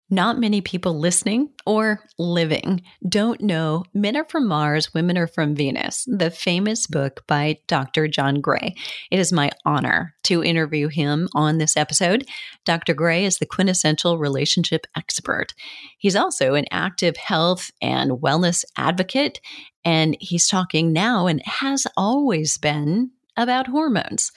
Not many people listening or living don't know Men Are From Mars, Women Are From Venus, the famous book by Dr. John Gray. It is my honor to interview him on this episode. Dr. Gray is the quintessential relationship expert. He's also an active health and wellness advocate, and he's talking now and has always been about hormones.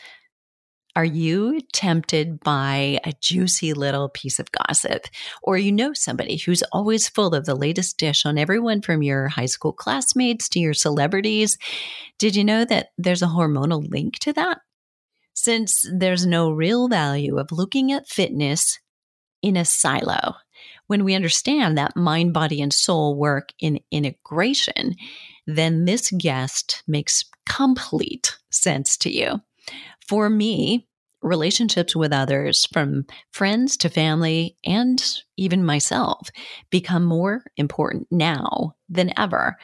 Are you tempted by a juicy little piece of gossip? Or you know somebody who's always full of the latest dish on everyone from your high school classmates to your celebrities? Did you know that there's a hormonal link to that? Since there's no real value of looking at fitness in a silo, when we understand that mind, body, and soul work in integration, then this guest makes complete sense to you. For me, relationships with others, from friends to family and even myself, become more important now than ever.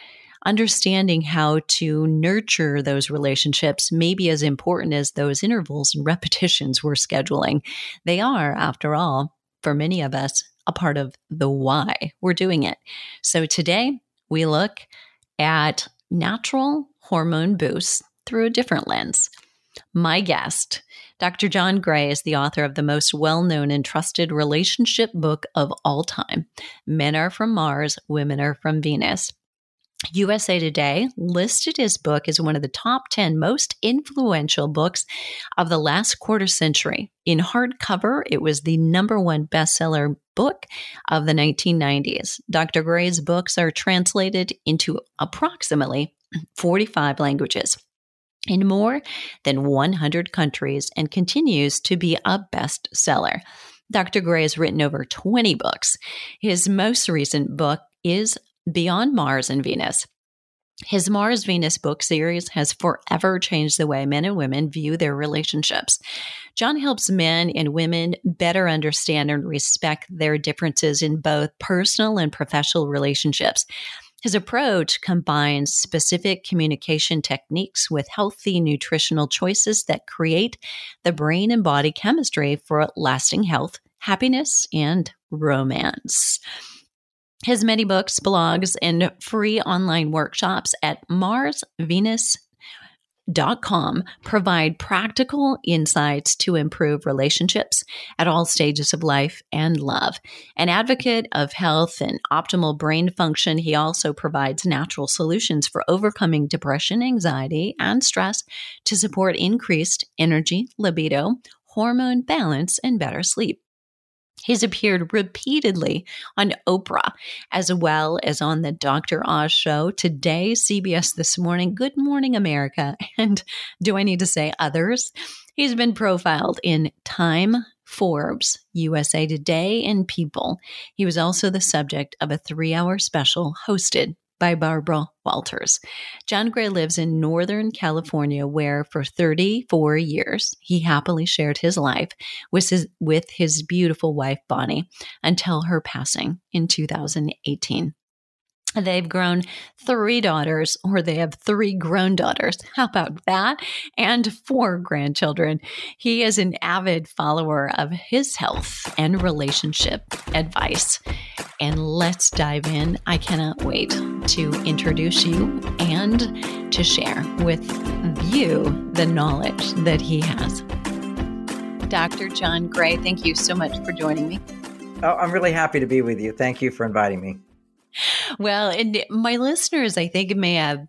Understanding how to nurture those relationships may be as important as those intervals and repetitions we're scheduling. They are, after all, for many of us, a part of the why we're doing it. So today, we look at natural hormone boosts through a different lens. My guest, Dr. John Gray, is the author of the most well-known and trusted relationship book of all time, Men Are From Mars, Women Are From Venus. USA Today listed his book as one of the top 10 most influential books of the last quarter century. In hardcover, it was the #1 bestseller book of the 1990s. Dr. Gray's books are translated into approximately 45 languages in more than 100 countries and continues to be a bestseller. Dr. Gray has written over 20 books. His most recent book is Beyond Mars and Venus. His Mars-Venus book series has forever changed the way men and women view their relationships. John helps men and women better understand and respect their differences in both personal and professional relationships. His approach combines specific communication techniques with healthy nutritional choices that create the brain and body chemistry for lasting health, happiness, and romance. His many books, blogs, and free online workshops at MarsVenus.com provide practical insights to improve relationships at all stages of life and love. An advocate of health and optimal brain function, he also provides natural solutions for overcoming depression, anxiety, and stress to support increased energy, libido, hormone balance, and better sleep. He's appeared repeatedly on Oprah, as well as on the Dr. Oz show, Today, CBS This Morning, Good Morning America, and do I need to say others? He's been profiled in Time, Forbes, USA Today, and People. He was also the subject of a 3-hour special hosted by Barbara Walters. John Gray lives in Northern California, where for 34 years, he happily shared his life with his beautiful wife, Bonnie, until her passing in 2018. They've grown 3 daughters, or they have 3 grown daughters. How about that? And 4 grandchildren. He is an avid follower of his health and relationship advice. And let's dive in. I cannot wait to introduce you and to share with you the knowledge that he has. Dr. John Gray, thank you so much for joining me. Oh, I'm really happy to be with you. Thank you for inviting me. Well, and my listeners, I think, may have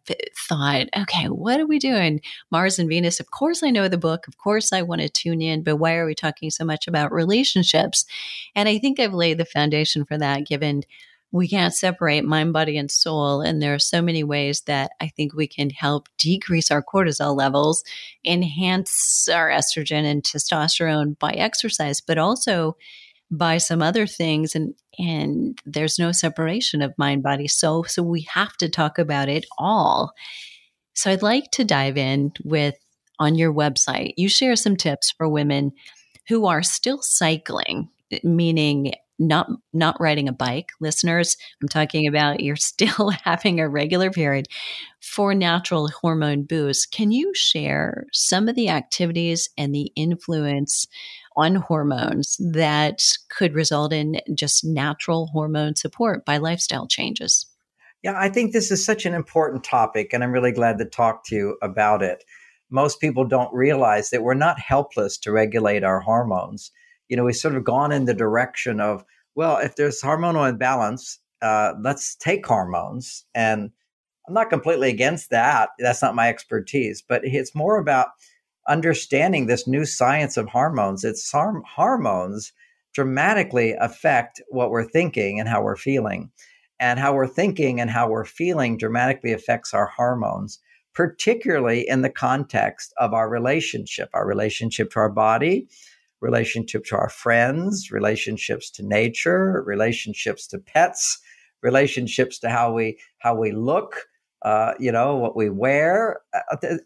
thought, okay, what are we doing? Mars and Venus. Of course, I know the book. Of course, I want to tune in. But why are we talking so much about relationships? And I think I've laid the foundation for that, given we can't separate mind, body, and soul. And there are so many ways that I think we can help decrease our cortisol levels, enhance our estrogen and testosterone by exercise, but also by some other things, and there's no separation of mind, body, soul. So we have to talk about it all. So I'd like to dive in with, on your website, you share some tips for women who are still cycling, meaning not riding a bike. Listeners, I'm talking about you're still having a regular period for natural hormone boost. Can you share some of the activities and the influence on hormones that could result in just natural hormone support by lifestyle changes? Yeah, I think this is such an important topic, and I'm really glad to talk to you about it. Most people don't realize that we're not helpless to regulate our hormones. We've sort of gone in the direction of, well, if there's hormonal imbalance, let's take hormones. And I'm not completely against that. That's not my expertise, but it's more about understanding this new science of hormones. Hormones dramatically affect what we're thinking and how we're feeling. And how we're thinking and how we're feeling dramatically affects our hormones, particularly in the context of our relationship to our body, relationship to our friends, relationships to nature, relationships to pets, relationships to how we look, what we wear,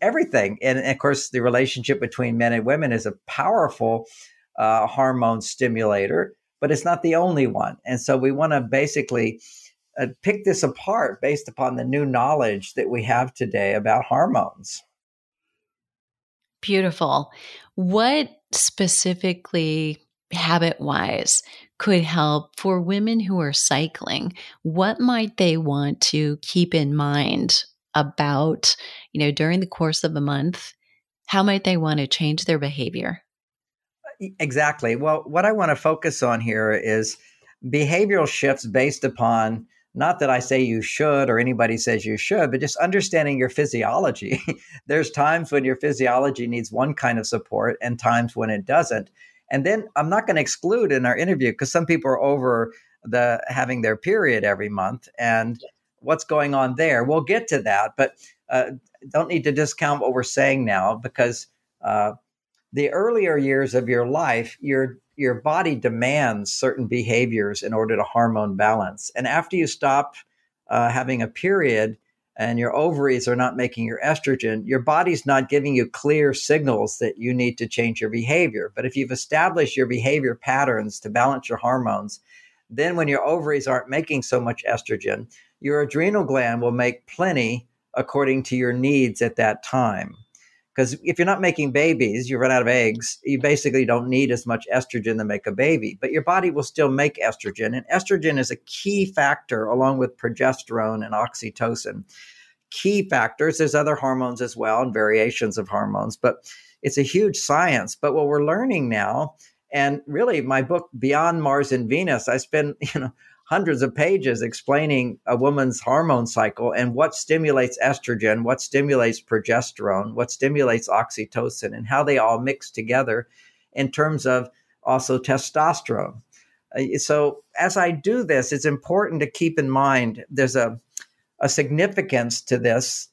everything. And of course, the relationship between men and women is a powerful hormone stimulator, but it's not the only one. And so we want to basically pick this apart based upon the new knowledge that we have today about hormones. Beautiful. What specifically, habit-wise, could help for women who are cycling? What might they want to keep in mind about, during the course of a month? How might they want to change their behavior? Exactly. Well, what I want to focus on here is behavioral shifts based upon, not that I say you should or anybody says you should, but just understanding your physiology. There's times when your physiology needs one kind of support and times when it doesn't. And then I'm not going to exclude in our interview, because some people are over having their period every month and what's going on there. We'll get to that, but don't need to discount what we're saying now, because the earlier years of your life, your body demands certain behaviors in order to hormone balance. And after you stop having a period and your ovaries are not making your estrogen, your body's not giving you clear signals that you need to change your behavior. But if you've established your behavior patterns to balance your hormones, then when your ovaries aren't making so much estrogen, your adrenal gland will make plenty according to your needs at that time. Because if you're not making babies, you run out of eggs, you basically don't need as much estrogen to make a baby, but your body will still make estrogen. And estrogen is a key factor, along with progesterone and oxytocin. Key factors. There's other hormones as well and variations of hormones, but it's a huge science. But what we're learning now, and really my book, Beyond Mars and Venus, I spend, hundreds of pages explaining a woman's hormone cycle and what stimulates estrogen, what stimulates progesterone, what stimulates oxytocin, and how they all mix together in terms of also testosterone. So as I do this, it's important to keep in mind there's a significance to this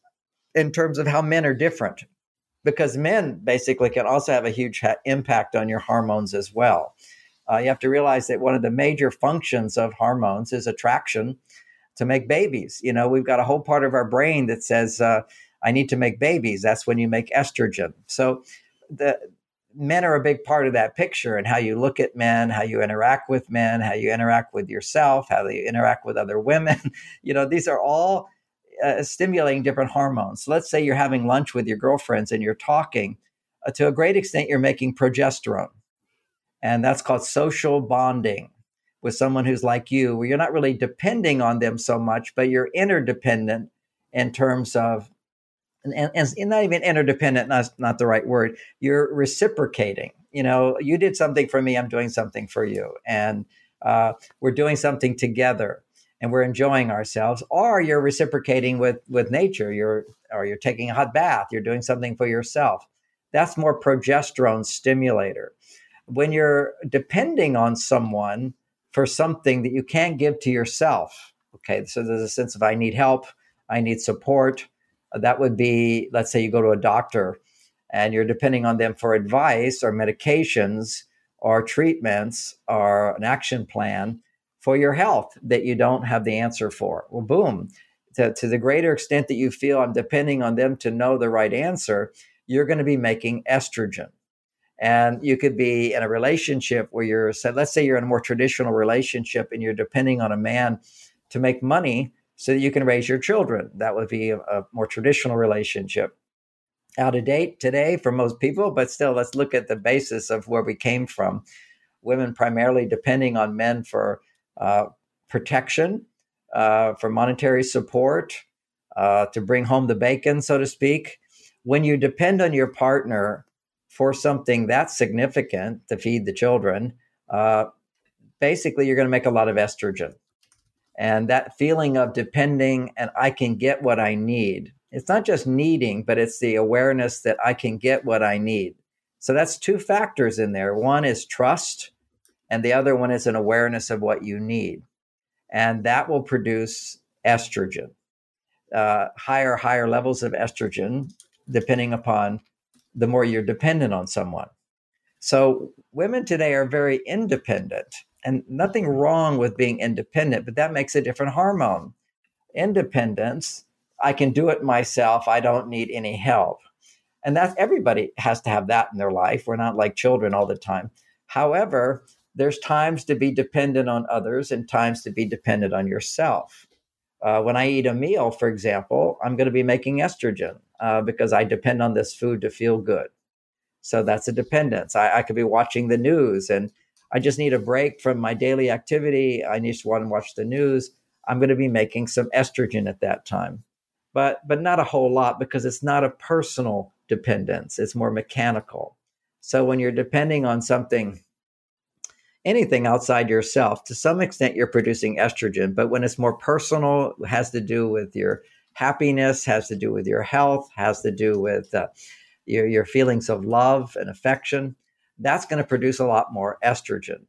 in terms of how men are different, because men basically can also have a huge impact on your hormones as well. You have to realize that one of the major functions of hormones is attraction to make babies. We've got a whole part of our brain that says, I need to make babies. That's when you make estrogen. So the men are a big part of that picture, and how you look at men, how you interact with men, how you interact with yourself, how you interact with other women. These are all stimulating different hormones. So let's say you're having lunch with your girlfriends and you're talking. To a great extent, you're making progesterone. And that's called social bonding with someone who's like you, where you're not really depending on them so much, but you're interdependent in terms of, and not even interdependent, not the right word. You're reciprocating. You did something for me, I'm doing something for you. And we're doing something together and we're enjoying ourselves. Or you're reciprocating with nature. You're taking a hot bath. You're doing something for yourself. That's more progesterone stimulator. When you're depending on someone for something that you can't give to yourself, okay, so there's a sense of I need help, I need support. That would be, let's say you go to a doctor and you're depending on them for advice or medications or treatments or an action plan for your health that you don't have the answer for. Well, boom, to the greater extent that you feel I'm depending on them to know the right answer, you're going to be making estrogen. And you could be in a relationship where let's say you're in a more traditional relationship and you're depending on a man to make money so that you can raise your children. That would be a more traditional relationship. out of date today for most people, but still, let's look at the basis of where we came from. Women primarily depending on men for protection, for monetary support, to bring home the bacon, so to speak. When you depend on your partner for something that's significant to feed the children, basically you're going to make a lot of estrogen. And that feeling of depending and I can get what I need. It's not just needing, but it's the awareness that I can get what I need. So that's two factors in there. One is trust, and the other one is an awareness of what you need. And that will produce estrogen, higher levels of estrogen, depending upon the more you're dependent on someone. So women today are very independent, and nothing wrong with being independent, but that makes a different hormone. Independence, I can do it myself. I don't need any help. And that's, everybody has to have that in their life. We're not like children all the time. However, there's times to be dependent on others and times to be dependent on yourself. When I eat a meal, for example, I'm going to be making estrogen because I depend on this food to feel good. So that's a dependence. I could be watching the news and I just need a break from my daily activity. I just want to watch the news. I'm going to be making some estrogen at that time, but not a whole lot because it's not a personal dependence. It's more mechanical. So when you're depending on something, anything outside yourself, to some extent, you're producing estrogen. But when it's more personal, it has to do with your happiness, has to do with your health, has to do with your feelings of love and affection, that's going to produce a lot more estrogen.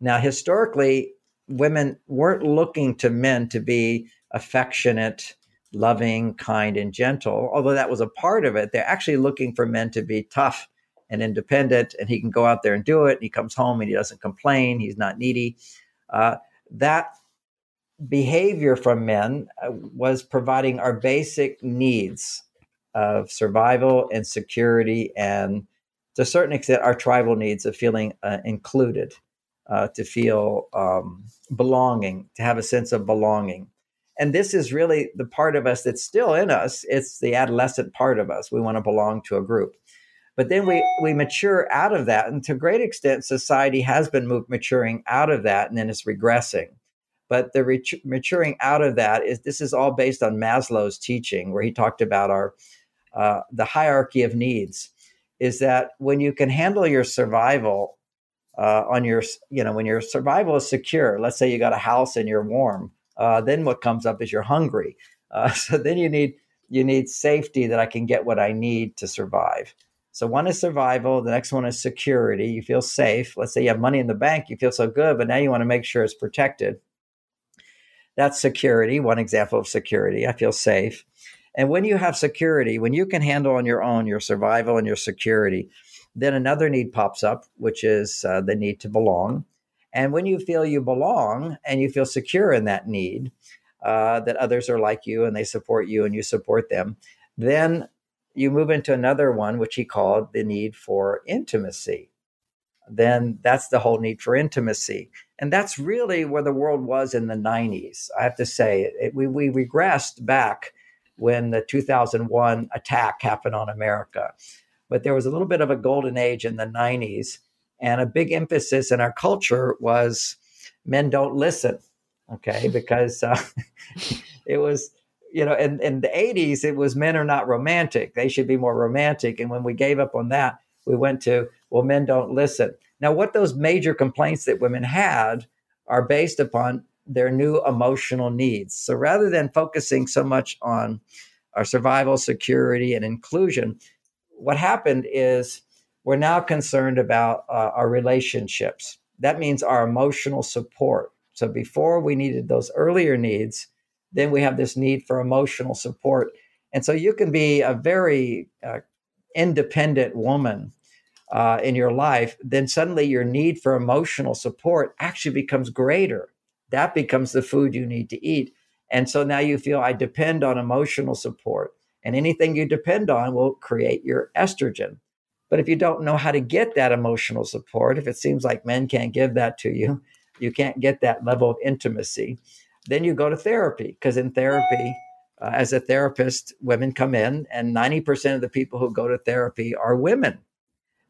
Now, historically, women weren't looking to men to be affectionate, loving, kind, and gentle, although that was a part of it. They're actually looking for men to be tough and independent, and he can go out there and do it. And he comes home and he doesn't complain. He's not needy. That behavior from men was providing our basic needs of survival and security, and to a certain extent, our tribal needs of feeling included, to feel belonging, to have a sense of belonging. And this is really the part of us that's still in us. It's the adolescent part of us. We want to belong to a group. But then we mature out of that. And to a great extent, society has been maturing out of that, and then it's regressing. But the maturing out of that this is all based on Maslow's teaching, where he talked about the hierarchy of needs. Is that when you can handle your survival when your survival is secure, let's say you got a house and you're warm, then what comes up is you're hungry. So then you need safety, that I can get what I need to survive. So one is survival. The next one is security. You feel safe. Let's say you have money in the bank. You feel so good, but now you want to make sure it's protected. That's security. One example of security. I feel safe. And when you have security, when you can handle on your own your survival and your security, then another need pops up, which is the need to belong. And when you feel you belong and you feel secure in that need, that others are like you and they support you and you support them, then you move into another one, which he called the need for intimacy. Then that's the whole need for intimacy. And that's really where the world was in the 90s. I have to say, we regressed back when the 2001 attack happened on America. But there was a little bit of a golden age in the 90s. And a big emphasis in our culture was men don't listen, okay? Because it was, in the 80s, it was men are not romantic. They should be more romantic. And when we gave up on that, we went to, well, men don't listen. Now, what those major complaints that women had are based upon their new emotional needs. So rather than focusing so much on our survival, security, and inclusion, what happened is we're now concerned about our relationships. That means our emotional support. So before we needed those earlier needs, then we have this need for emotional support. And so you can be a very independent woman in your life, then suddenly your need for emotional support actually becomes greater. That becomes the food you need to eat. And so now you feel, I depend on emotional support. And anything you depend on will create your estrogen. But if you don't know how to get that emotional support, if it seems like men can't give that to you, you can't get that level of intimacy, then you go to therapy. Because in therapy, As a therapist, women come in, and 90% of the people who go to therapy are women,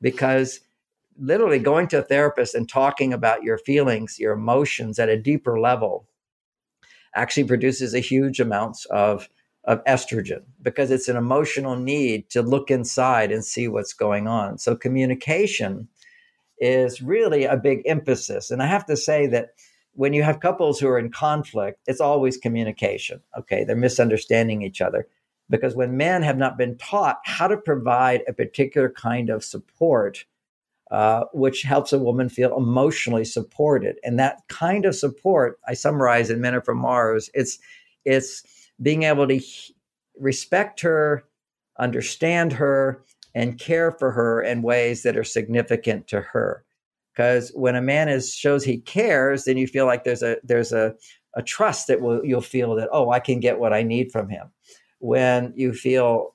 because literally going to a therapist and talking about your feelings, your emotions at a deeper level actually produces a huge amounts of estrogen, because it's an emotional need to look inside and see what's going on. So communication is really a big emphasis. And I have to say that when you have couples who are in conflict, it's always communication. Okay, they're misunderstanding each other. Because when men have not been taught how to provide a particular kind of support, which helps a woman feel emotionally supported. And that kind of support, I summarize in Men Are From Mars, it's being able to respect her, understand her, and care for her in ways that are significant to her. Because when a man shows he cares, then you feel like there's a trust that you'll feel that, oh, I can get what I need from him. When you feel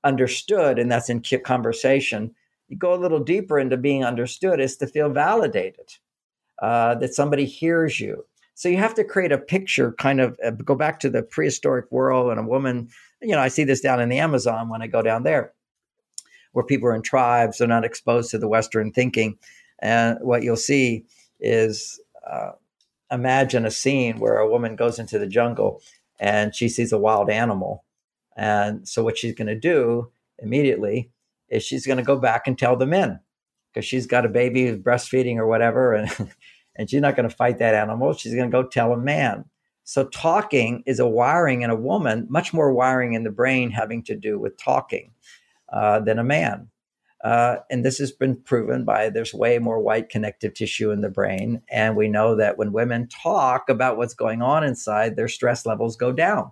understood, and that's in conversation, you go a little deeper into being understood, is to feel validated, that somebody hears you. So you have to create a picture, kind of go back to the prehistoric world, and a woman, I see this down in the Amazon when I go down there, where people are in tribes, they're not exposed to the Western thinking. And what you'll see is, imagine a scene where a woman goes into the jungle and she sees a wild animal. And so what she's going to do immediately is she's going to go back and tell the men, because she's got a baby who's breastfeeding or whatever. And she's not going to fight that animal. She's going to go tell a man. So talking is a wiring in a woman, much more wiring in the brain having to do with talking than a man. And this has been proven by, there's way more white connective tissue in the brain. And we know that when women talk about what's going on inside, their stress levels go down.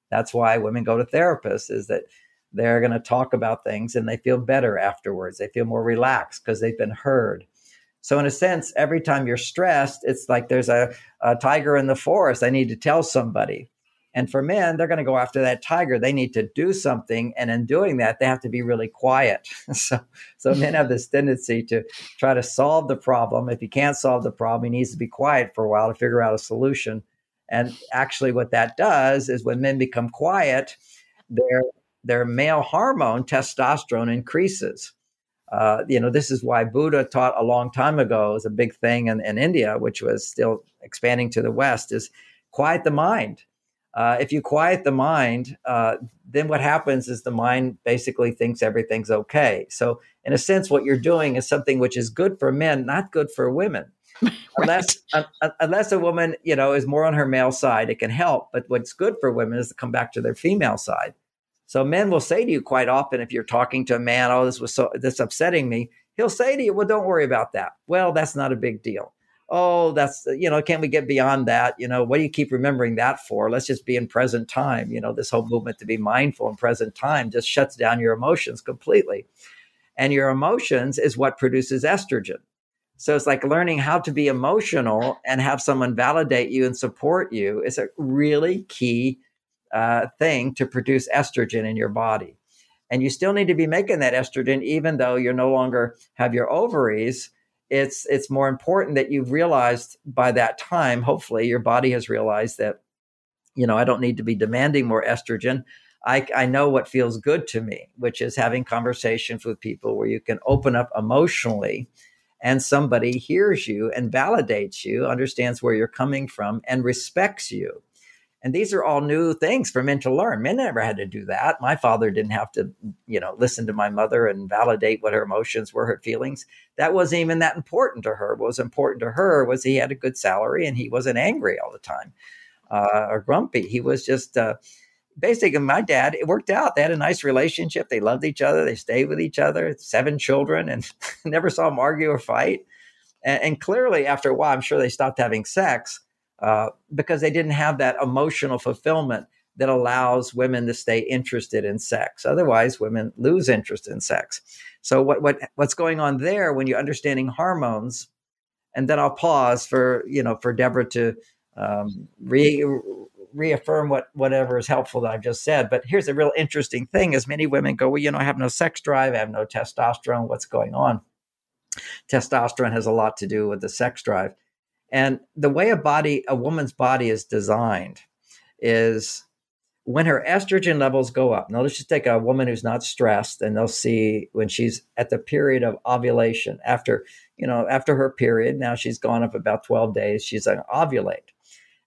That's why women go to therapists, is that they're going to talk about things and they feel better afterwards. They feel more relaxed because they've been heard. So in a sense, every time you're stressed, it's like there's a tiger in the forest. I need to tell somebody. And for men, they're going to go after that tiger. They need to do something. And in doing that, they have to be really quiet. So men have this tendency to try to solve the problem. If he can't solve the problem, he needs to be quiet for a while to figure out a solution. And actually what that does is, when men become quiet, their male hormone, testosterone, increases. This is why Buddha taught a long time ago, is a big thing in India, which was still expanding to the West, is quiet the mind. If you quiet the mind, then what happens is the mind basically thinks everything's okay. So in a sense, what you're doing is something which is good for men, not good for women. Right. Unless a woman, is more on her male side, it can help. But what's good for women is to come back to their female side. So men will say to you quite often, if you're talking to a man, oh, this upsetting me, he'll say to you, well, don't worry about that. Well, that's not a big deal. Oh, that's, can't we get beyond that? What do you keep remembering that for? Let's just be in present time. This whole movement to be mindful in present time just shuts down your emotions completely. And your emotions is what produces estrogen. So it's like learning how to be emotional and have someone validate you and support you is a really key thing to produce estrogen in your body. And you still need to be making that estrogen, even though you no longer have your ovaries. It's more important that you've realized by that time, hopefully your body has realized that, I don't need to be demanding more estrogen. I know what feels good to me, which is having conversations with people where you can open up emotionally and somebody hears you and validates you, understands where you're coming from, and respects you. And these are all new things for men to learn. Men never had to do that. My father didn't have to, listen to my mother and validate what her emotions were, her feelings. That wasn't even that important to her. What was important to her was he had a good salary and he wasn't angry all the time or grumpy. He was just basically, my dad, it worked out. They had a nice relationship. They loved each other. They stayed with each other, 7 children, and never saw them argue or fight. And clearly, after a while, I'm sure they stopped having sex. Because they didn't have that emotional fulfillment that allows women to stay interested in sex. Otherwise, women lose interest in sex. So what's going on there when you're understanding hormones? And then I'll pause for Deborah to reaffirm whatever is helpful that I've just said. But here's a real interesting thing: is many women go, well, I have no sex drive, I have no testosterone. What's going on? Testosterone has a lot to do with the sex drive. And the way a woman's body is designed is when her estrogen levels go up, now let's just take a woman who's not stressed, and they'll see when she's at the period of ovulation, after her period, now she's gone up about 12 days, she's an ovulate.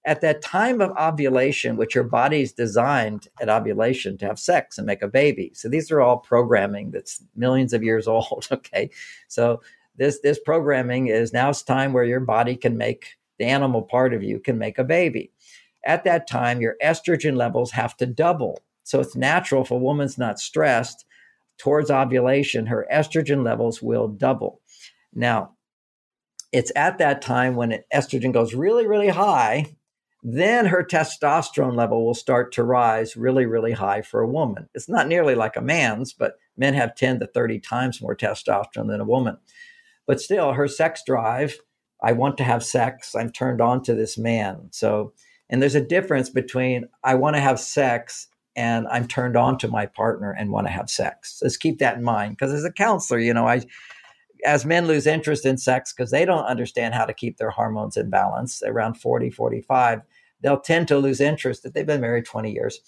At that time of ovulation, which your body's designed at ovulation to have sex and make a baby. So these are all programming that's millions of years old. Okay. So this programming is, now it's time where your body can make, the animal part of you can make a baby. At that time, your estrogen levels have to double. So it's natural if a woman's not stressed towards ovulation, her estrogen levels will double. Now, it's at that time when estrogen goes really, really high, then her testosterone level will start to rise really, really high for a woman. It's not nearly like a man's, but men have 10 to 30 times more testosterone than a woman. But still, her sex drive, I want to have sex, I'm turned on to this man. So, and there's a difference between I want to have sex and I'm turned on to my partner and want to have sex. Let's keep that in mind, because as a counselor, as men lose interest in sex because they don't understand how to keep their hormones in balance, around 40, 45, they'll tend to lose interest if they've been married 20 years.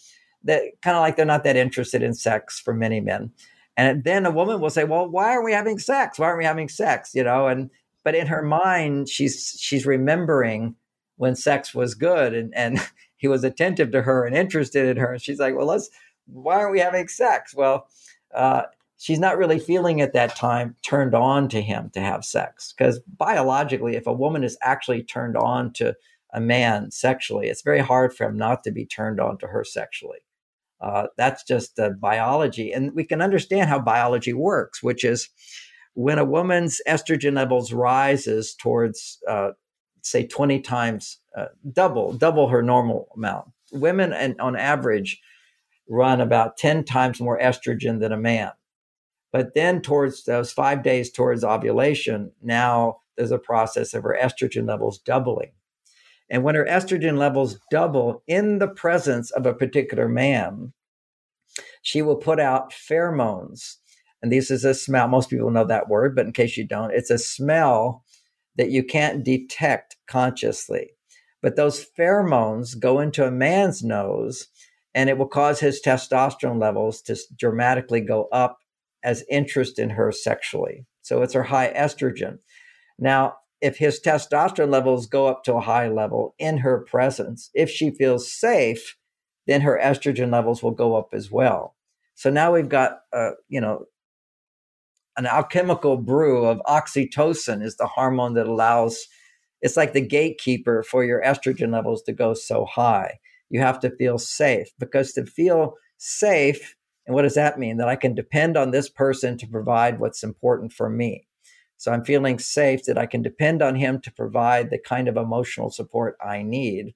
That kind of like they're not that interested in sex for many men. And then a woman will say, well, why aren't we having sex? Why aren't we having sex? But in her mind, she's remembering when sex was good and he was attentive to her and interested in her. And she's like, well, why aren't we having sex? Well, she's not really feeling at that time turned on to him to have sex. Because biologically, if a woman is actually turned on to a man sexually, it's very hard for him not to be turned on to her sexually. That's just biology. And we can understand how biology works, which is when a woman's estrogen levels rises towards, say, 20 times, double her normal amount. Women, on average, run about 10 times more estrogen than a man. But then towards those 5 days towards ovulation, now there's a process of her estrogen levels doubling. And when her estrogen levels double in the presence of a particular man, she will put out pheromones. And this is a smell. Most people know that word, but in case you don't, it's a smell that you can't detect consciously. But those pheromones go into a man's nose, and it will cause his testosterone levels to dramatically go up as interest in her sexually. So it's her high estrogen. Now, if his testosterone levels go up to a high level in her presence, if she feels safe, then her estrogen levels will go up as well. So now we've got, an alchemical brew of oxytocin is the hormone that allows, it's like the gatekeeper for your estrogen levels to go so high. You have to feel safe, because to feel safe, and what does that mean? That I can depend on this person to provide what's important for me. So I'm feeling safe that I can depend on him to provide the kind of emotional support I need.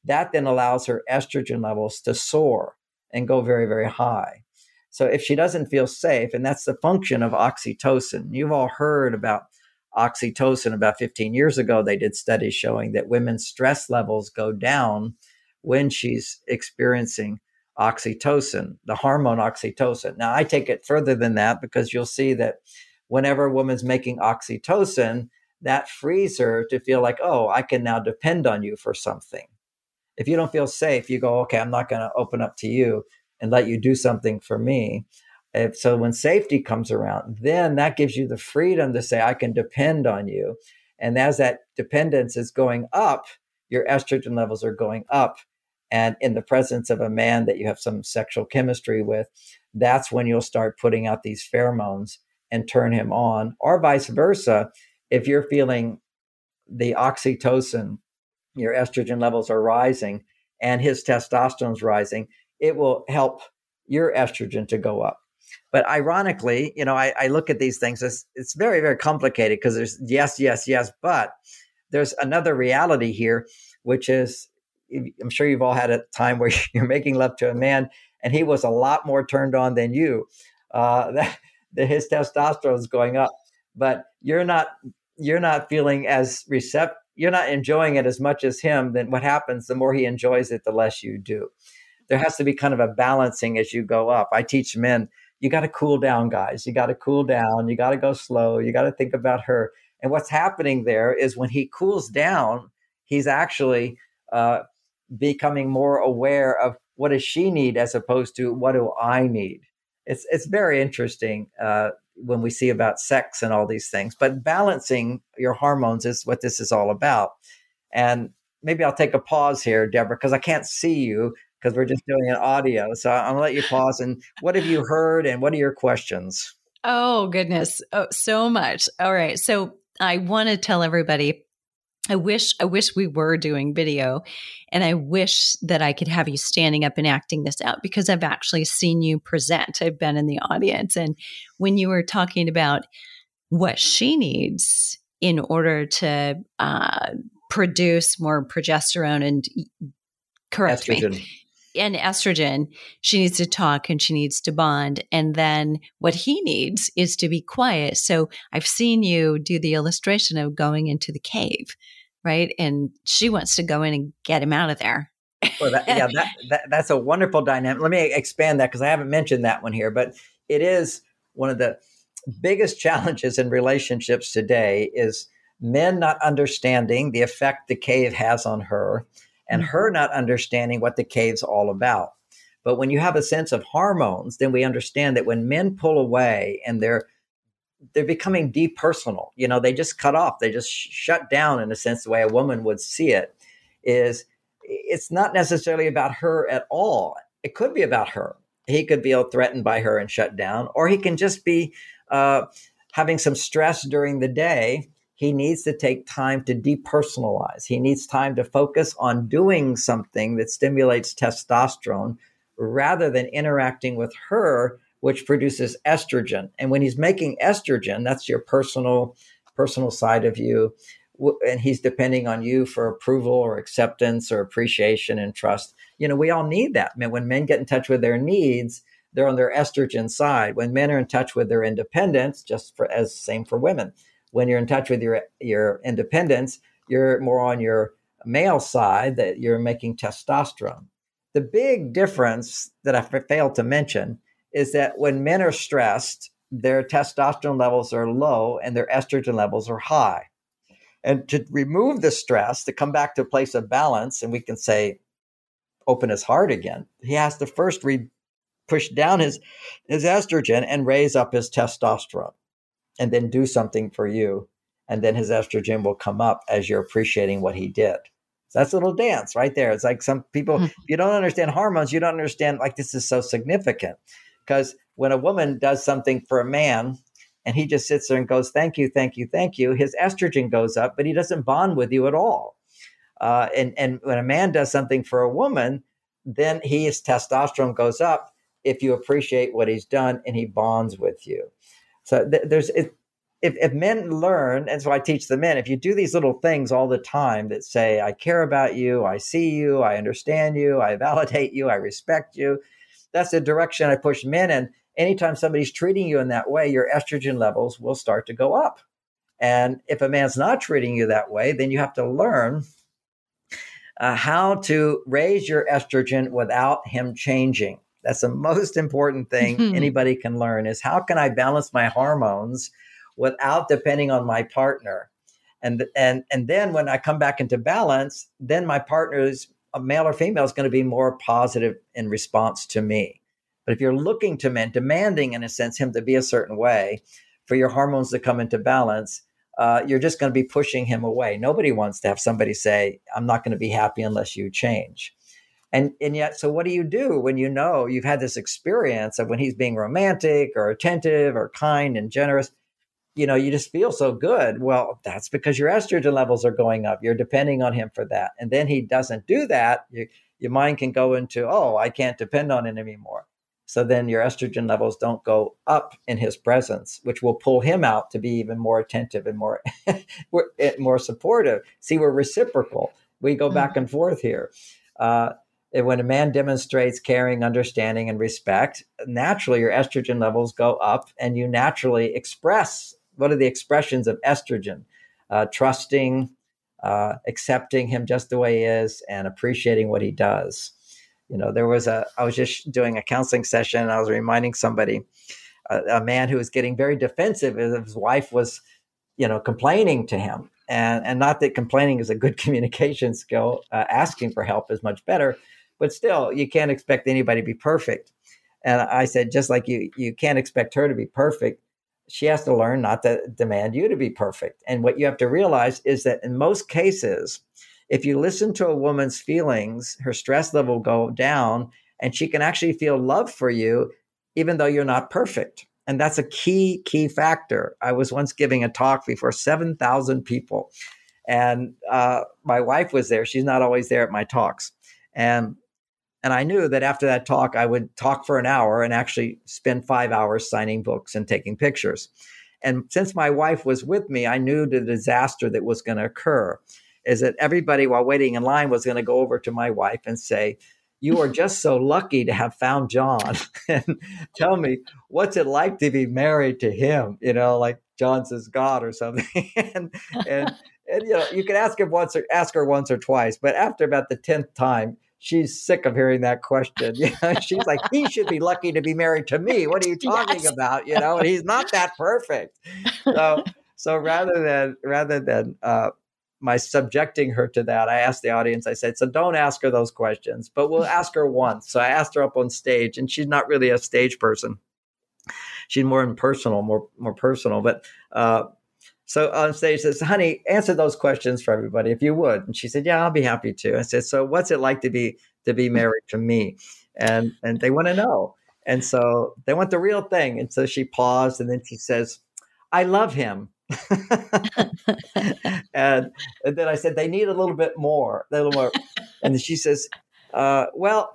That then allows her estrogen levels to soar and go very, very high. So if she doesn't feel safe, and that's the function of oxytocin. You've all heard about oxytocin. About 15 years ago, they did studies showing that women's stress levels go down when she's experiencing oxytocin, the hormone oxytocin. Now, I take it further than that, because you'll see that whenever a woman's making oxytocin, that frees her to feel like, oh, I can now depend on you for something. If you don't feel safe, you go, okay, I'm not going to open up to you and let you do something for me. So when safety comes around, then that gives you the freedom to say, I can depend on you. And as that dependence is going up, your estrogen levels are going up. And in the presence of a man that you have some sexual chemistry with, that's when you'll start putting out these pheromones and turn him on. Or vice versa, if you're feeling the oxytocin, your estrogen levels are rising and his testosterone's rising, it will help your estrogen to go up. But ironically, I look at these things, it's very, very complicated, because there's yes, but there's another reality here, which is, I'm sure you've all had a time where you're making love to a man and he was a lot more turned on than you, that his testosterone is going up, but you're not feeling as receptive. You're not enjoying it as much as him. Then what happens? The more he enjoys it, the less you do. There has to be kind of a balancing as you go up. I teach men, you got to cool down, guys. You got to cool down. You got to go slow. You got to think about her. And what's happening there is when he cools down, he's actually becoming more aware of what does she need as opposed to what do I need? It's very interesting when we see about sex and all these things. But balancing your hormones is what this is all about. And maybe I'll take a pause here, Deborah, because I can't see you because we're just doing an audio. So I'm gonna let you pause. And what have you heard? And what are your questions? Oh, goodness. Oh, so much. All right. So I want to tell everybody, I wish we were doing video, and I wish that I could have you standing up and acting this out, because I've actually seen you present. I've been in the audience. And when you were talking about what she needs in order to produce more progesterone and correct Estrogen. me, and estrogen, she needs to talk and she needs to bond. And then what he needs is to be quiet. So I've seen you do the illustration of going into the cave, right? And she wants to go in and get him out of there. Well, that's a wonderful dynamic. Let me expand that because I haven't mentioned that one here, but it is one of the biggest challenges in relationships today is men not understanding the effect the cave has on her, and her not understanding what the cave's all about. But when you have a sense of hormones, then we understand that when men pull away and they're becoming depersonal, they just cut off, they just shut down in a sense, the way a woman would see it, is it's not necessarily about her at all. It could be about her. He could feel threatened by her and shut down, or he can just be having some stress during the day. He needs to take time to depersonalize. He needs time to focus on doing something that stimulates testosterone rather than interacting with her, which produces estrogen. And when he's making estrogen, that's your personal side of you. And he's depending on you for approval or acceptance or appreciation and trust. We all need that. I mean, when men get in touch with their needs, they're on their estrogen side. When men are in touch with their independence, same for women. When you're in touch with your independence, you're more on your male side, that you're making testosterone. The big difference that I failed to mention is that when men are stressed, their testosterone levels are low and their estrogen levels are high. And to remove the stress, to come back to a place of balance, and we can say, open his heart again, he has to first push down his estrogen and raise up his testosterone, and then do something for you. And then his estrogen will come up as you're appreciating what he did. So that's a little dance right there. It's like some people, if you don't understand hormones, you don't understand, like, this is so significant. Because when a woman does something for a man and he just sits there and goes, thank you, thank you, thank you, his estrogen goes up, but he doesn't bond with you at all. And when a man does something for a woman, then his testosterone goes up if you appreciate what he's done and he bonds with you. So if men learn, and so I teach the men, if you do these little things all the time that say, I care about you, I see you, I understand you, I validate you, I respect you, that's the direction I push men in. Anytime somebody's treating you in that way, your estrogen levels will start to go up. And if a man's not treating you that way, then you have to learn how to raise your estrogen without him changing. That's the most important thing anybody can learn, is how can I balance my hormones without depending on my partner? And then when I come back into balance, then my partner's, a male or female, is going to be more positive in response to me. But if you're looking to men, demanding in a sense him to be a certain way for your hormones to come into balance, you're just going to be pushing him away. Nobody wants to have somebody say, I'm not going to be happy unless you change. And yet, so what do you do when you've had this experience of when he's being romantic or attentive or kind and generous? You just feel so good. Well, that's because your estrogen levels are going up. You're depending on him for that. And then he doesn't do that. Your mind can go into, I can't depend on him anymore. So then your estrogen levels don't go up in his presence, which will pull him out to be even more attentive and more, more supportive. See, we're reciprocal. We go back and forth here. When a man demonstrates caring, understanding, and respect, naturally your estrogen levels go up, and you naturally express. What are the expressions of estrogen? Trusting, accepting him just the way he is, and appreciating what he does. I was just doing a counseling session, and I was reminding somebody, a man who was getting very defensive if his wife was, complaining to him. And not that complaining is a good communication skill, asking for help is much better. but still, you can't expect anybody to be perfect. And I said, just like you can't expect her to be perfect, she has to learn not to demand you to be perfect. And what you have to realize is that in most cases, if you listen to a woman's feelings, her stress level will go down and she can actually feel love for you, even though you're not perfect. And that's a key factor. I was once giving a talk before 7,000 people, and my wife was there. She's not always there at my talks. And I knew that after that talk, I would talk for an hour and actually spend 5 hours signing books and taking pictures. And since my wife was with me, I knew the disaster that was going to occur is that everybody, while waiting in line, was going to go over to my wife and say, "You are just so lucky to have found John." And tell me, what's it like to be married to him? Like John's his God or something. and you can ask her once or twice, but after about the 10th time, she's sick of hearing that question. She's like, "He should be lucky to be married to me. What are you talking about? And he's not that perfect." So rather than my subjecting her to that, I asked the audience, I said, so don't ask her those questions, but we'll ask her once. So I asked her up on stage, and she's not really a stage person. She's more impersonal, more personal. But so on stage says, "Honey, answer those questions for everybody if you would." And she said, "Yeah, I'll be happy to." I said, "So what's it like to be married to me?" And they want to know. And so they want the real thing. And so she paused, and then she says, "I love him." and then I said, "They need a little more. And she says, "Well,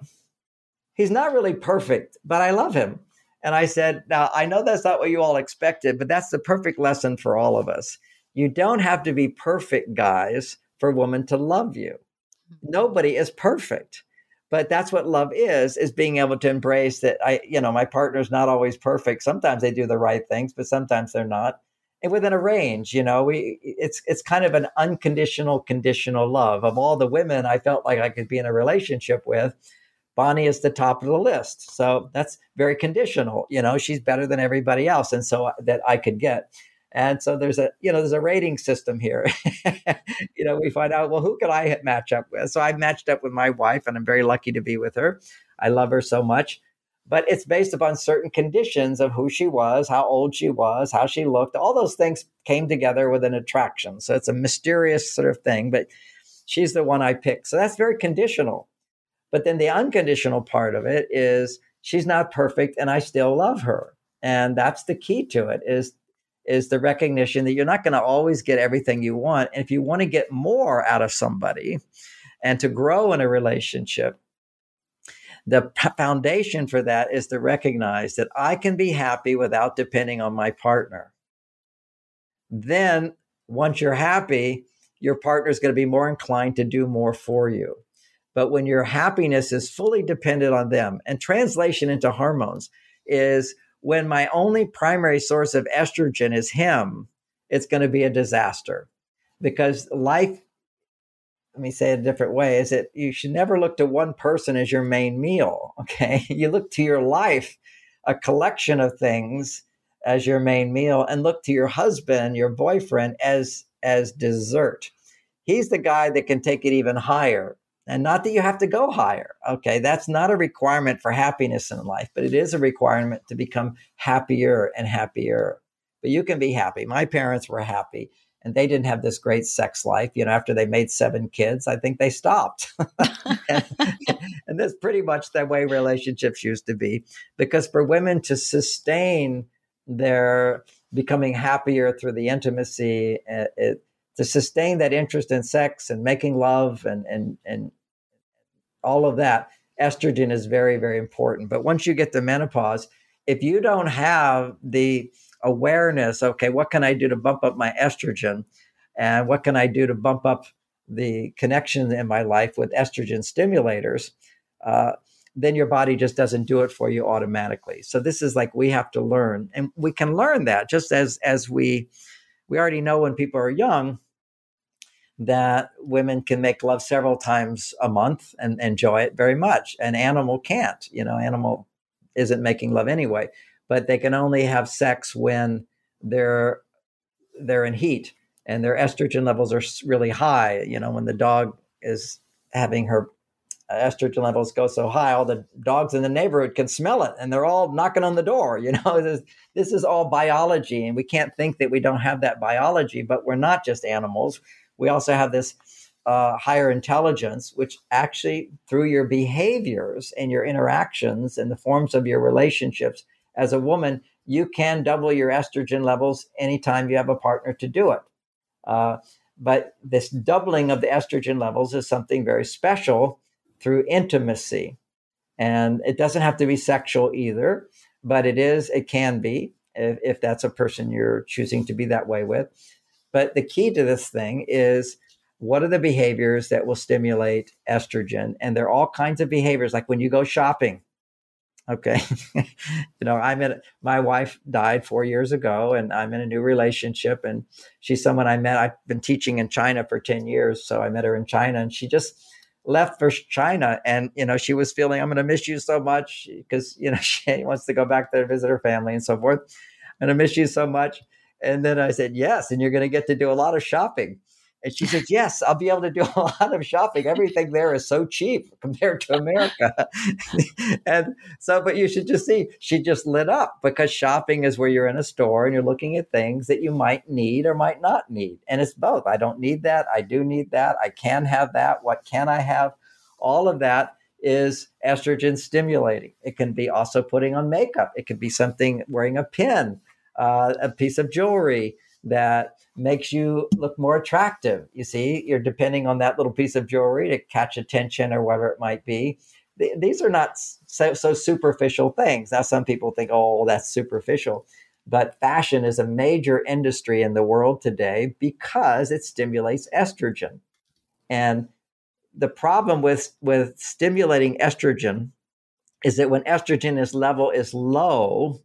he's not really perfect, but I love him." And I said, "Now, I know that's not what you all expected, but that's the perfect lesson for all of us. You don't have to be perfect, guys, for a woman to love you. Nobody is perfect. But that's what love is being able to embrace that my partner's not always perfect. Sometimes they do the right things, but sometimes they're not. And within a range, it's kind of an unconditional, conditional love. Of all the women I felt like I could be in a relationship with, Bonnie is the top of the list. So that's very conditional. She's better than everybody else. And so that I could get. And so there's a rating system here. We find out, well, who could I match up with? So I matched up with my wife, and I'm very lucky to be with her. I love her so much. But it's based upon certain conditions of who she was, how old she was, how she looked. All those things came together with an attraction. So it's a mysterious sort of thing, but she's the one I picked. So that's very conditional. But then the unconditional part of it is she's not perfect and I still love her. And that's the key to it is the recognition that you're not going to always get everything you want. And if you want to get more out of somebody and to grow in a relationship, the foundation for that is to recognize that I can be happy without depending on my partner. Then once you're happy, your partner is going to be more inclined to do more for you. But when your happiness is fully dependent on them, and translation into hormones is when my only primary source of estrogen is him, it's going to be a disaster. Because life, let me say it a different way, is that you should never look to one person as your main meal, okay? You look to your life, a collection of things as your main meal, and look to your husband, your boyfriend, as dessert. He's the guy that can take it even higher. And not that you have to go higher, okay? That's not a requirement for happiness in life, but it is a requirement to become happier and happier. But you can be happy. My parents were happy. And they didn't have this great sex life. After they made 7 kids, I think they stopped. and that's pretty much the way relationships used to be. Because for women to sustain their becoming happier through the intimacy, to sustain that interest in sex and making love and all of that, estrogen is very, very important. But once you get to menopause, if you don't have the awareness, okay, what can I do to bump up my estrogen? And what can I do to bump up the connection in my life with estrogen stimulators? Then your body just doesn't do it for you automatically. So this is like we have to learn. And we can learn that just as we already know when people are young that women can make love several times a month and enjoy it very much. An animal can't. Animal isn't making love anyway. But they can only have sex when they're in heat and their estrogen levels are really high. When the dog is having her estrogen levels go so high, all the dogs in the neighborhood can smell it, and they're all knocking on the door. This is all biology, and we can't think that we don't have that biology, but we're not just animals. We also have this higher intelligence, which actually, through your behaviors and your interactions and the forms of your relationships as a woman, you can double your estrogen levels anytime you have a partner to do it. But this doubling of the estrogen levels is something very special through intimacy. And it doesn't have to be sexual either, but it can be if that's a person you're choosing to be that way with. But the key to this thing is, what are the behaviors that will stimulate estrogen? And there are all kinds of behaviors, like when you go shopping. Okay. My wife died 4 years ago, and I'm in a new relationship, and she's someone I met. I've been teaching in China for 10 years. So I met her in China, and she just left for China. And, she was feeling, I'm going to miss you so much, because, she wants to go back there to visit her family and so forth. I'm going to miss you so much. And then I said, yes. And you're going to get to do a lot of shopping. And she said, yes, I'll be able to do a lot of shopping. Everything there is so cheap compared to America. And so, but you should just see, she just lit up, because shopping is where you're in a store and you're looking at things that you might need or might not need. And it's both. I don't need that. I do need that. I can have that. What can I have? All of that is estrogen stimulating. It can be also putting on makeup. It could be something, wearing a pin, a piece of jewelry that makes you look more attractive. You see, you're depending on that little piece of jewelry to catch attention or whatever it might be. These are not so superficial things. Now, some people think, oh, that's superficial. But fashion is a major industry in the world today because it stimulates estrogen. And the problem with stimulating estrogen is that when estrogen level is low,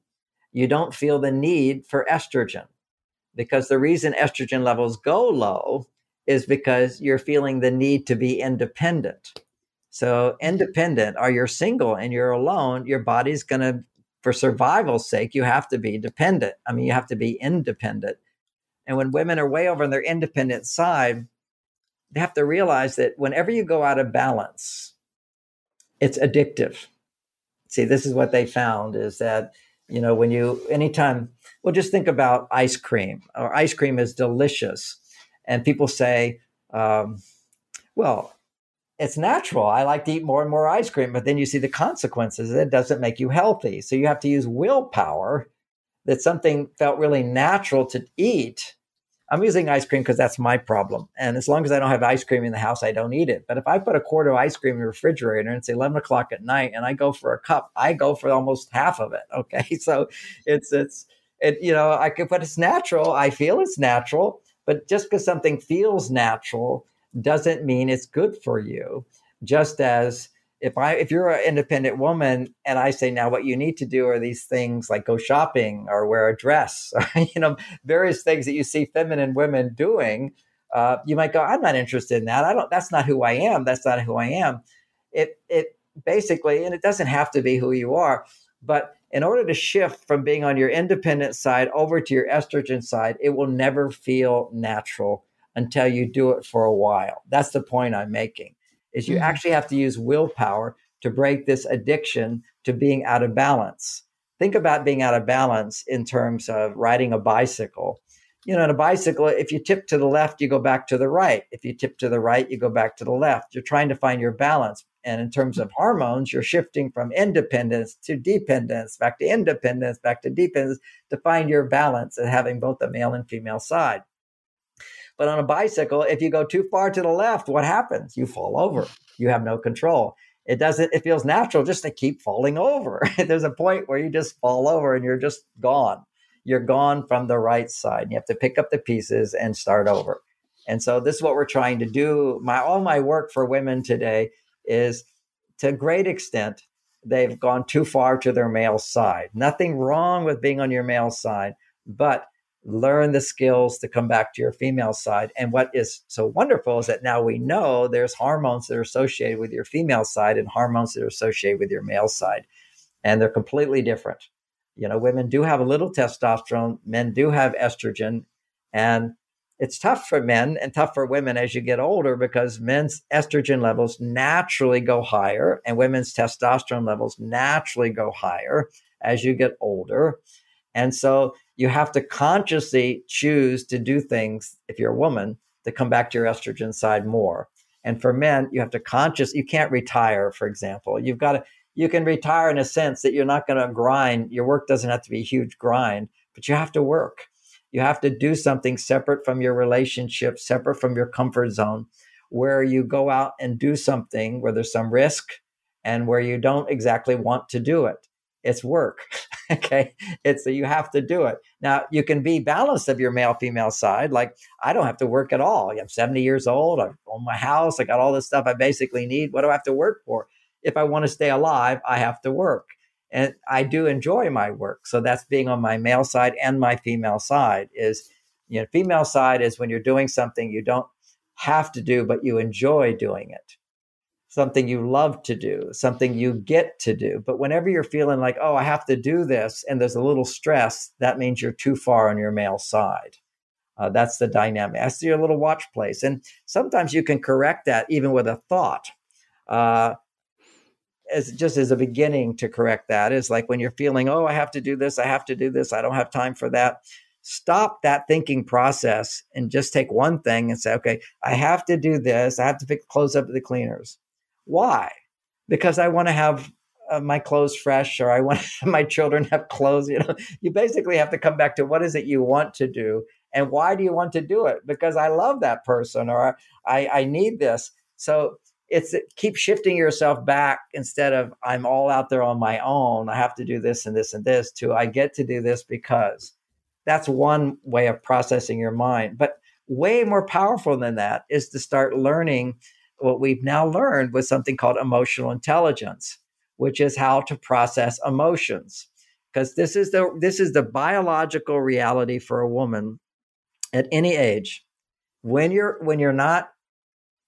you don't feel the need for estrogen. Because the reason estrogen levels go low is because you're feeling the need to be independent. So independent, or you're single and you're alone, your body's going to, for survival's sake, you have to be dependent. I mean, you have to be independent. And when women are way over on their independent side, they have to realize that whenever you go out of balance, it's addictive. See, this is what they found, is that anytime, just think about ice cream. Or ice cream is delicious. And people say, well, it's natural. I like to eat more and more ice cream. But then you see the consequences. It doesn't make you healthy. So you have to use willpower, that something felt really natural to eat. I'm using ice cream because that's my problem. And as long as I don't have ice cream in the house, I don't eat it. But if I put a quart of ice cream in the refrigerator and it's 11 o'clock at night and I go for a cup, I go for almost half of it. Okay. So but it's natural. I feel it's natural, but just because something feels natural doesn't mean it's good for you. Just as if you're an independent woman and I say, now what you need to do are these things like go shopping or wear a dress, or, various things that you see feminine women doing, you might go, I'm not interested in that. That's not who I am. That's not who I am. It basically, and it doesn't have to be who you are, but in order to shift from being on your independent side over to your estrogen side, it will never feel natural until you do it for a while. That's the point I'm making. Is you actually have to use willpower to break this addiction to being out of balance. Think about being out of balance in terms of riding a bicycle. In a bicycle, if you tip to the left, you go back to the right. If you tip to the right, you go back to the left. You're trying to find your balance. And in terms of hormones, you're shifting from independence to dependence, back to independence, back to dependence, to find your balance and having both the male and female side. But on a bicycle, if you go too far to the left, what happens? You fall over. You have no control. It feels natural just to keep falling over. There's a point where you just fall over and you're just gone. You're gone from the right side. You have to pick up the pieces and start over. And so this is what we're trying to do. All my work for women today is, to a great extent, they've gone too far to their male side. Nothing wrong with being on your male side, but learn the skills to come back to your female side. And what is so wonderful is that now we know there's hormones that are associated with your female side and hormones that are associated with your male side. And they're completely different. Women do have a little testosterone, men do have estrogen. And It's tough for men and tough for women as you get older because men's estrogen levels naturally go higher and women's testosterone levels naturally go higher as you get older. And so you have to consciously choose to do things, if you're a woman, to come back to your estrogen side more. And for men, you have to you can't retire, for example. You can retire in a sense that you're not going to grind. Your work doesn't have to be a huge grind, but you have to work. You have to do something separate from your relationship, separate from your comfort zone, where you go out and do something where there's some risk and where you don't exactly want to do it. It's work. Okay. You have to do it. Now you can be balanced of your male female side. Like I don't have to work at all. I'm 70 years old. I own my house. I got all this stuff I basically need. What do I have to work for? If I want to stay alive, I have to work. And I do enjoy my work. So that's being on my male side and my female side female side is when you're doing something you don't have to do, but you enjoy doing it. Something you love to do, something you get to do. But whenever you're feeling like, oh, I have to do this, and there's a little stress, that means you're too far on your male side. That's the dynamic. That's your little watch place. And sometimes you can correct that even with a thought. As a beginning to correct that is like when you're feeling, oh, I have to do this, I don't have time for that. Stop that thinking process and just take one thing and say, okay, I have to do this. I have to pick clothes up to the cleaners. Why? Because I want to have my clothes fresh, or I want my children have clothes. You basically have to come back to what is it you want to do and why do you want to do it? Because I love that person, or I need this. So keep shifting yourself back instead of I'm all out there on my own. I have to do this and this and this to I get to do this because. That's one way of processing your mind. But way more powerful than that is to start learning what we've now learned with something called emotional intelligence, which is how to process emotions. Because this is the biological reality for a woman at any age. When you're not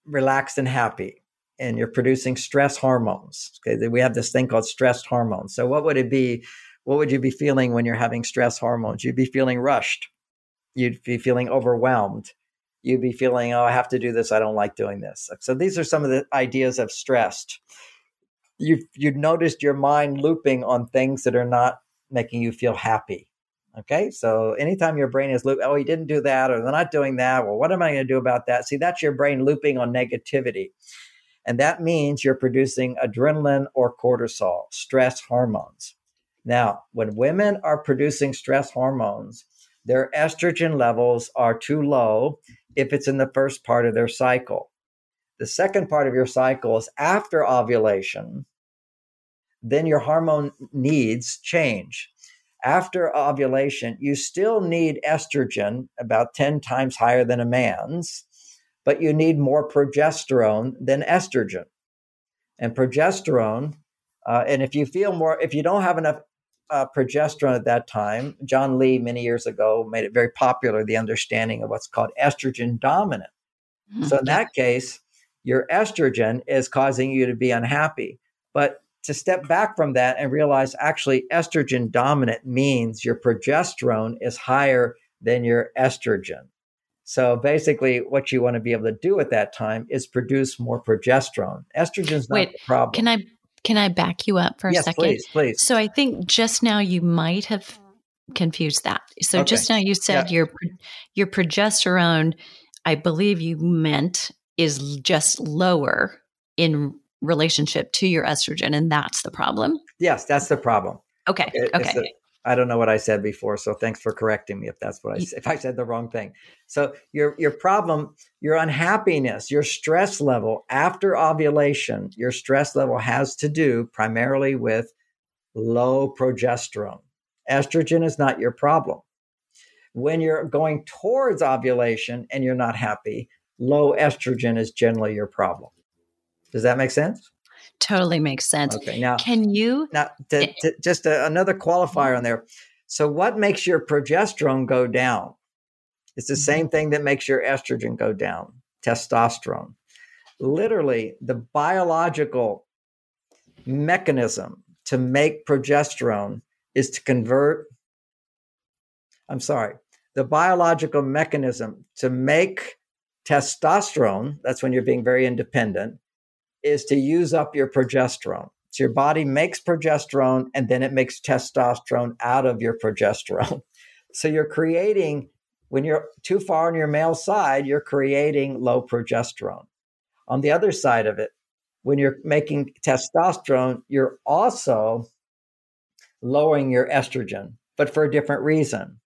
relaxed and happy and you're producing stress hormones, okay, we have this thing called stress hormones. So what would it be? What would you be feeling when you're having stress hormones? You'd be feeling rushed. You'd be feeling overwhelmed. You'd be feeling, oh, I have to do this. I don't like doing this. So these are some of the ideas of stressed. You've noticed your mind looping on things that are not making you feel happy. Okay. So anytime your brain is looping, oh, he didn't do that, or they're not doing that. Well, what am I going to do about that? See, that's your brain looping on negativity. And that means you're producing adrenaline or cortisol, stress hormones. Now, when women are producing stress hormones, their estrogen levels are too low if it's in the first part of their cycle. The second part of your cycle is after ovulation. Then your hormone needs change. After ovulation, you still need estrogen about 10 times higher than a man's, but you need more progesterone than estrogen. And progesterone, and if you don't have enough progesterone at that time, John Lee many years ago made it very popular, the understanding of what's called estrogen dominant. So in that case, your estrogen is causing you to be unhappy. But to step back from that and realize actually estrogen dominant means your progesterone is higher than your estrogen. So basically what you want to be able to do at that time is produce more progesterone. Estrogen is not the problem. Can I back you up for a second? Yes, please. So I think just now you might have confused that. So okay. Just now you said your progesterone, I believe you meant, is just lower in relationship to your estrogen, and that's the problem? Yes, that's the problem. Okay. I don't know what I said before, so thanks for correcting me if I said the wrong thing. So your problem, your unhappiness, your stress level after ovulation, your stress level has to do primarily with low progesterone. Estrogen is not your problem. When you're going towards ovulation and you're not happy, low estrogen is generally your problem. Does that make sense? Totally makes sense. Okay, now just another qualifier on there. So what makes your progesterone go down? It's the same thing that makes your estrogen go down, testosterone. Literally, the biological mechanism to make progesterone is to convert. the biological mechanism to make testosterone, that's when you're being very independent, is to use up your progesterone. So your body makes progesterone and then it makes testosterone out of your progesterone. So you're creating, when you're too far on your male side, you're creating low progesterone. On the other side of it, when you're making testosterone, you're also lowering your estrogen, but for a different reason,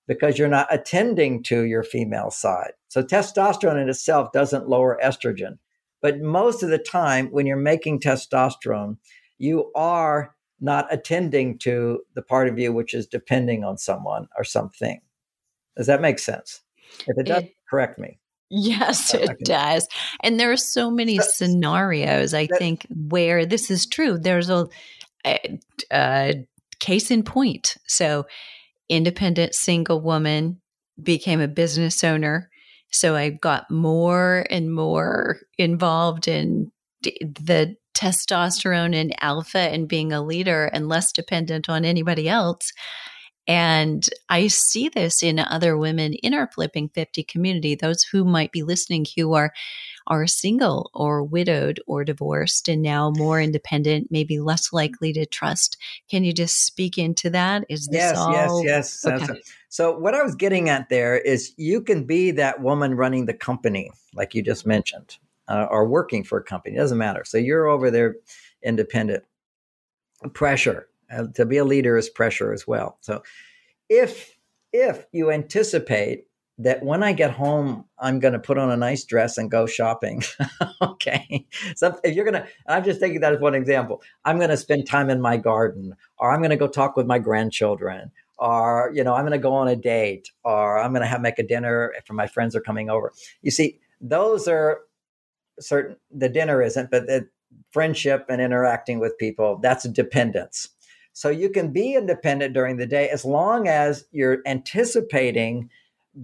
because you're not attending to your female side. So testosterone in itself doesn't lower estrogen. But most of the time, when you're making testosterone, you are not attending to the part of you which is depending on someone or something. Does that make sense? If it does, correct me. Yes, it does. And there are so many scenarios, I think, where this is true. There's a case in point. So, independent single woman became a business owner. So I got more and more involved in the testosterone and alpha and being a leader and less dependent on anybody else. And I see this in other women in our Flipping 50 community, those who might be listening who are single or widowed or divorced and now more independent, maybe less likely to trust. Can you just speak into that? Is this Yes. Okay. So what I was getting at there is you can be that woman running the company, like you just mentioned, or working for a company. It doesn't matter. So you're over there independent. Pressure. To be a leader is pressure as well. So if you anticipate that when I get home, I'm going to put on a nice dress and go shopping. Okay. So if you're going to, I'm just taking that as one example. I'm going to spend time in my garden, or I'm going to go talk with my grandchildren, or, I'm going to go on a date, or I'm going to make a dinner if my friends are coming over. You see, those are certain, the dinner isn't, but the friendship and interacting with people, that's dependence. So you can be independent during the day as long as you're anticipating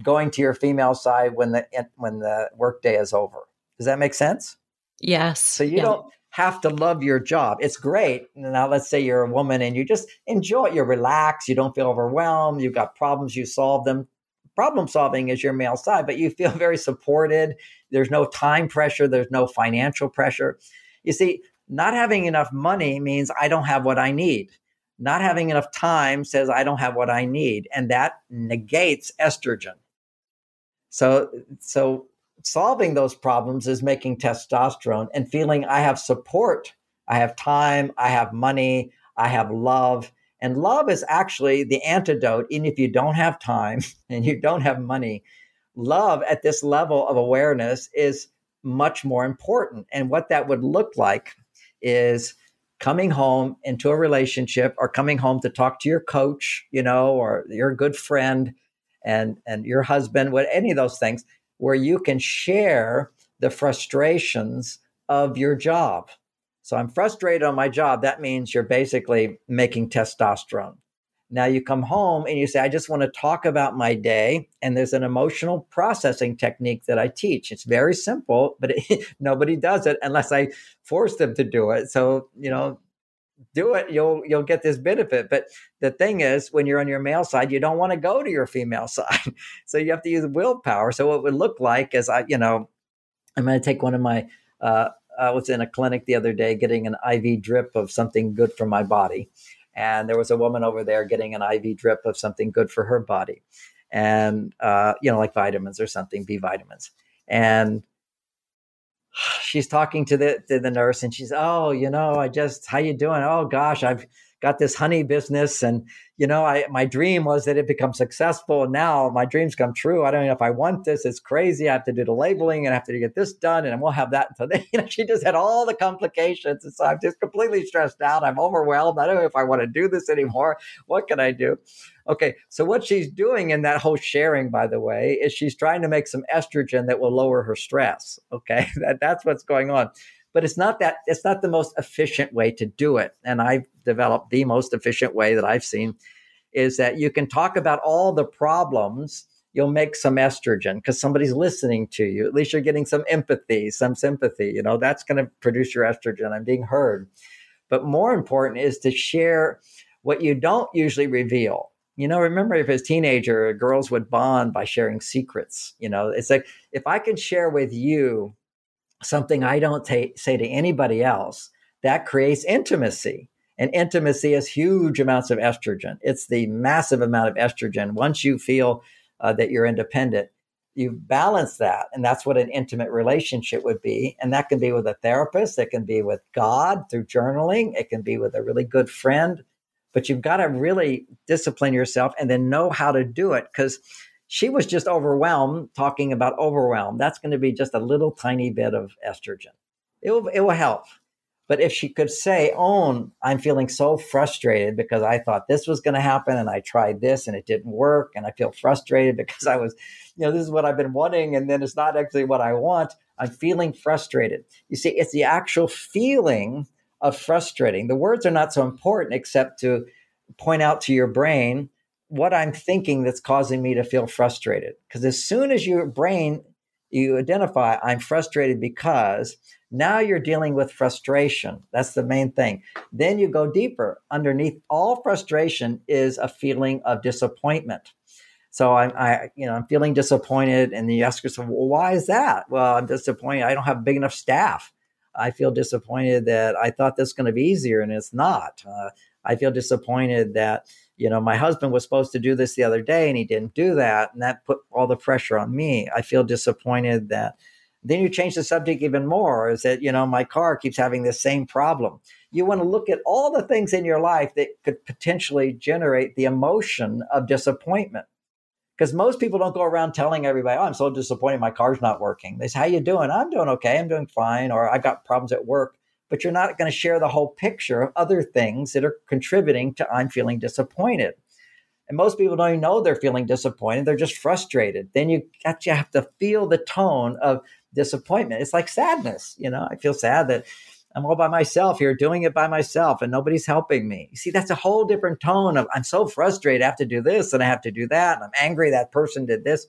going to your female side when the workday is over. Does that make sense? Yes. So you don't have to love your job. It's great. Now, let's say you're a woman and you just enjoy it. You relax. You don't feel overwhelmed. You've got problems. You solve them. Problem solving is your male side, but you feel very supported. There's no time pressure. There's no financial pressure. You see, not having enough money means I don't have what I need. Not having enough time says I don't have what I need, and that negates estrogen. So solving those problems is making testosterone and feeling I have support, I have time, I have money, I have love. And love is actually the antidote, even if you don't have time and you don't have money. Love at this level of awareness is much more important. And what that would look like is coming home into a relationship, or coming home to talk to your coach, or your good friend and your husband, any of those things, where you can share the frustrations of your job. So I'm frustrated on my job. That means you're basically making testosterone. Now you come home and you say, I just want to talk about my day. And there's an emotional processing technique that I teach. It's very simple, but nobody does it unless I force them to do it. So, do it, you'll get this benefit. But the thing is, when you're on your male side, you don't want to go to your female side. So you have to use willpower. So what would look like is I'm going to take one of my, I was in a clinic the other day getting an IV drip of something good for my body. And there was a woman over there getting an IV drip of something good for her body. And, like vitamins or something, B vitamins. And she's talking to the nurse, and she's, how you doing? Oh gosh, I've got this honey business, and my dream was that it become successful, and now my dreams come true. I don't know if I want this. It's crazy. I have to do the labeling and I have to get this done, and we'll have that until then. She just had all the complications, and so I'm just completely stressed out. I'm overwhelmed. I don't know if I want to do this anymore. What can I do? Okay, so what she's doing in that whole sharing, by the way, is she's trying to make some estrogen that will lower her stress. Okay, that's what's going on. But it's not the most efficient way to do it. And I've developed the most efficient way that I've seen is that you can talk about all the problems. You'll make some estrogen because somebody's listening to you. At least you're getting some empathy, some sympathy. That's going to produce your estrogen. I'm being heard. But more important is to share what you don't usually reveal. Remember if as a teenager, girls would bond by sharing secrets. It's like, if I can share with you something I don't say to anybody else, that creates intimacy. And intimacy is huge amounts of estrogen. It's the massive amount of estrogen. Once you feel that you're independent, you balance that. And that's what an intimate relationship would be. And that can be with a therapist. It can be with God through journaling. It can be with a really good friend. But you've got to really discipline yourself and then know how to do it, because she was just overwhelmed, talking about overwhelm. That's going to be just a little tiny bit of estrogen. It will help. But if she could say, I'm feeling so frustrated because I thought this was going to happen and I tried this and it didn't work. And I feel frustrated because I was, this is what I've been wanting. And then it's not actually what I want. I'm feeling frustrated. You see, it's the actual feeling of frustrating. The words are not so important except to point out to your brain what I'm thinking that's causing me to feel frustrated. Because as soon as your brain, you identify, I'm frustrated because, now you're dealing with frustration. That's the main thing. Then you go deeper. Underneath all frustration is a feeling of disappointment. So I'm feeling disappointed, and you ask yourself, well, why is that? Well, I'm disappointed. I don't have big enough staff. I feel disappointed that I thought this was going to be easier, and it's not. I feel disappointed that my husband was supposed to do this the other day, and he didn't do that, and that put all the pressure on me. I feel disappointed that. Then you change the subject even more, is that, my car keeps having this same problem. You want to look at all the things in your life that could potentially generate the emotion of disappointment. Because most people don't go around telling everybody, I'm so disappointed my car's not working. They say, how you doing? I'm doing okay. I'm doing fine. Or I've got problems at work. But you're not going to share the whole picture of other things that are contributing to I'm feeling disappointed. And most people don't even know they're feeling disappointed. They're just frustrated. Then you have to feel the tone of disappointment. It's like sadness. I feel sad that I'm all by myself here doing it by myself and nobody's helping me. You see, that's a whole different tone of I'm so frustrated. I have to do this and I have to do that. And I'm angry that person did this.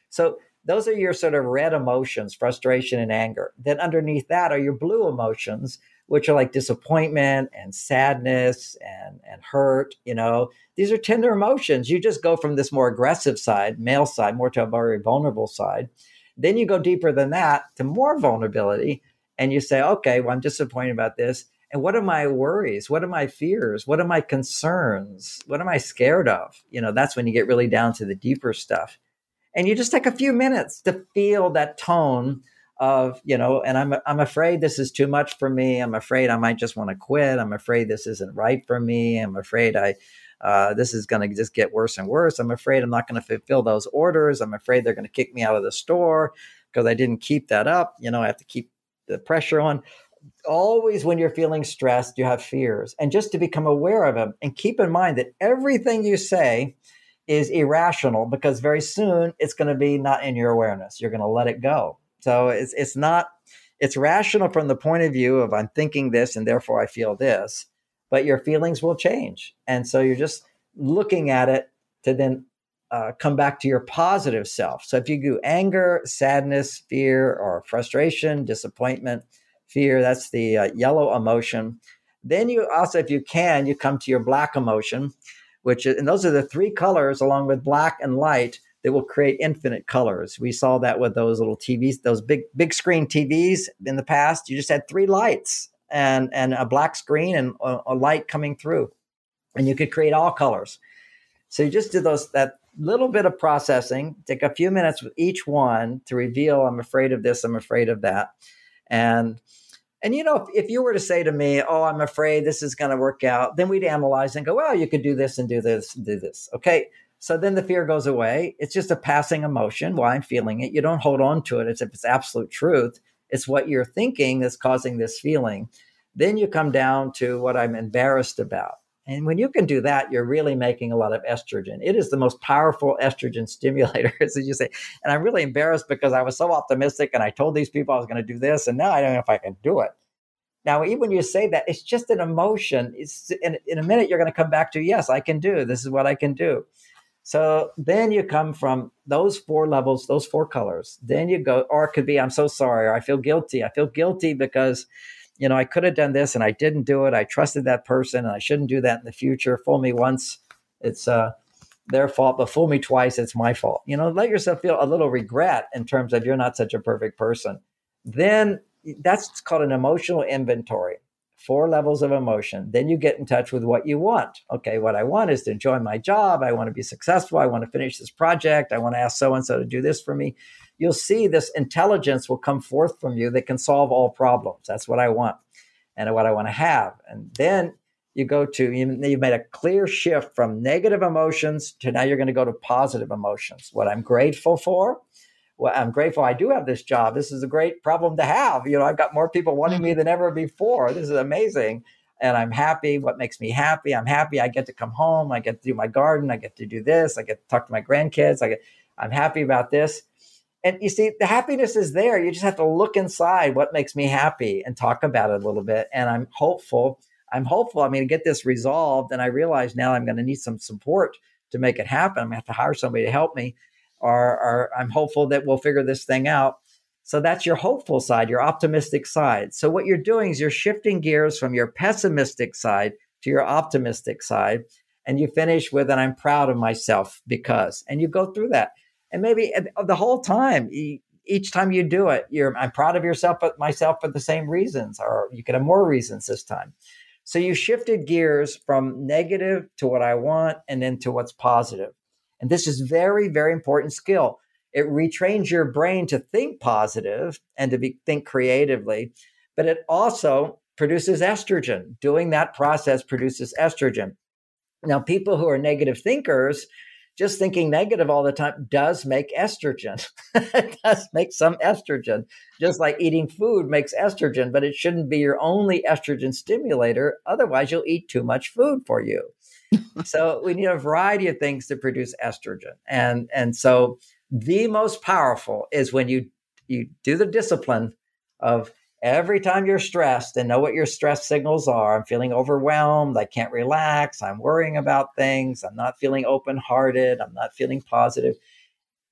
So those are your sort of red emotions, frustration and anger. Then underneath that are your blue emotions, which are like disappointment and sadness and hurt. These are tender emotions. You just go from this more aggressive side, male side, more to a very vulnerable side. Then you go deeper than that to more vulnerability. And you say, okay, well, I'm disappointed about this. And what are my worries? What are my fears? What are my concerns? What am I scared of? That's when you get really down to the deeper stuff. And you just take a few minutes to feel that tone of, and I'm afraid this is too much for me. I'm afraid I might just want to quit. I'm afraid this isn't right for me. I'm afraid this is going to just get worse and worse. I'm afraid I'm not going to fulfill those orders. I'm afraid they're going to kick me out of the store because I didn't keep that up. I have to keep the pressure on. Always when you're feeling stressed, you have fears. And just to become aware of them and keep in mind that everything you say is irrational, because very soon it's going to be not in your awareness. You're going to let it go. So it's rational from the point of view of I'm thinking this and therefore I feel this, but your feelings will change. And so you're just looking at it to then come back to your positive self. So if you do anger, sadness, fear, or frustration, disappointment, fear, that's the yellow emotion. Then you also, if you can, you come to your black emotion, and those are the three colors along with black and light that will create infinite colors. We saw that with those little TVs, those big screen TVs in the past. You just had three lights and a black screen and a light coming through, and you could create all colors. So you just do that little bit of processing, take a few minutes with each one to reveal, I'm afraid of this, I'm afraid of that. And if you were to say to me, I'm afraid this is going to work out, then we'd analyze and go, well, you could do this and do this and do this. Okay. So then the fear goes away. It's just a passing emotion. Why I'm feeling it. You don't hold on to it as if it's absolute truth. It's what you're thinking that's causing this feeling. Then you come down to what I'm embarrassed about. And when you can do that, you're really making a lot of estrogen. It is the most powerful estrogen stimulator, as you say. And I'm really embarrassed because I was so optimistic and I told these people I was going to do this, and now I don't know if I can do it. Now, even when you say that, it's just an emotion. In a minute, you're going to come back to, yes, I can do. This is what I can do. So then you come from those four levels, those four colors. Then you go, or it could be, I'm so sorry, or I feel guilty. I feel guilty because I could have done this and I didn't do it. I trusted that person and I shouldn't do that in the future. Fool me once. It's their fault, but fool me twice, it's my fault. Let yourself feel a little regret in terms of you're not such a perfect person. Then that's called an emotional inventory. 4 levels of emotion. Then you get in touch with what you want. Okay, what I want is to enjoy my job. I want to be successful. I want to finish this project. I want to ask so-and-so to do this for me. You'll see this intelligence will come forth from you that can solve all problems. That's what I want and what I want to have. And then you've made a clear shift from negative emotions to now you're going to go to positive emotions. What I'm grateful for. Well, I'm grateful I do have this job. This is a great problem to have. I've got more people wanting me than ever before. This is amazing. And I'm happy. What makes me happy? I'm happy I get to come home. I get to do my garden. I get to do this. I get to talk to my grandkids. I'm happy about this. And you see, the happiness is there. You just have to look inside what makes me happy and talk about it a little bit. And I'm hopeful I'm going to get this resolved. And I realize now I'm going to need some support to make it happen. I'm going to have to hire somebody to help me. Or I'm hopeful that we'll figure this thing out. So that's your hopeful side, your optimistic side. So what you're doing is you're shifting gears from your pessimistic side to your optimistic side. And you finish with, and I'm proud of myself because, and you go through that. And maybe the whole time, each time you do it, I'm proud of myself for the same reasons, or you can have more reasons this time. So you shifted gears from negative to what I want and then to what's positive. And this is very, very important skill. It retrains your brain to think positive and to think creatively, but it also produces estrogen. Doing that process produces estrogen. Now, people who are negative thinkers, just thinking negative all the time does make estrogen. It does make some estrogen, just like eating food makes estrogen, but it shouldn't be your only estrogen stimulator. Otherwise, you'll eat too much food for you. So we need a variety of things to produce estrogen. And so the most powerful is when you do the discipline of every time you're stressed and know what your stress signals are. I'm feeling overwhelmed. I can't relax. I'm worrying about things. I'm not feeling open-hearted. I'm not feeling positive.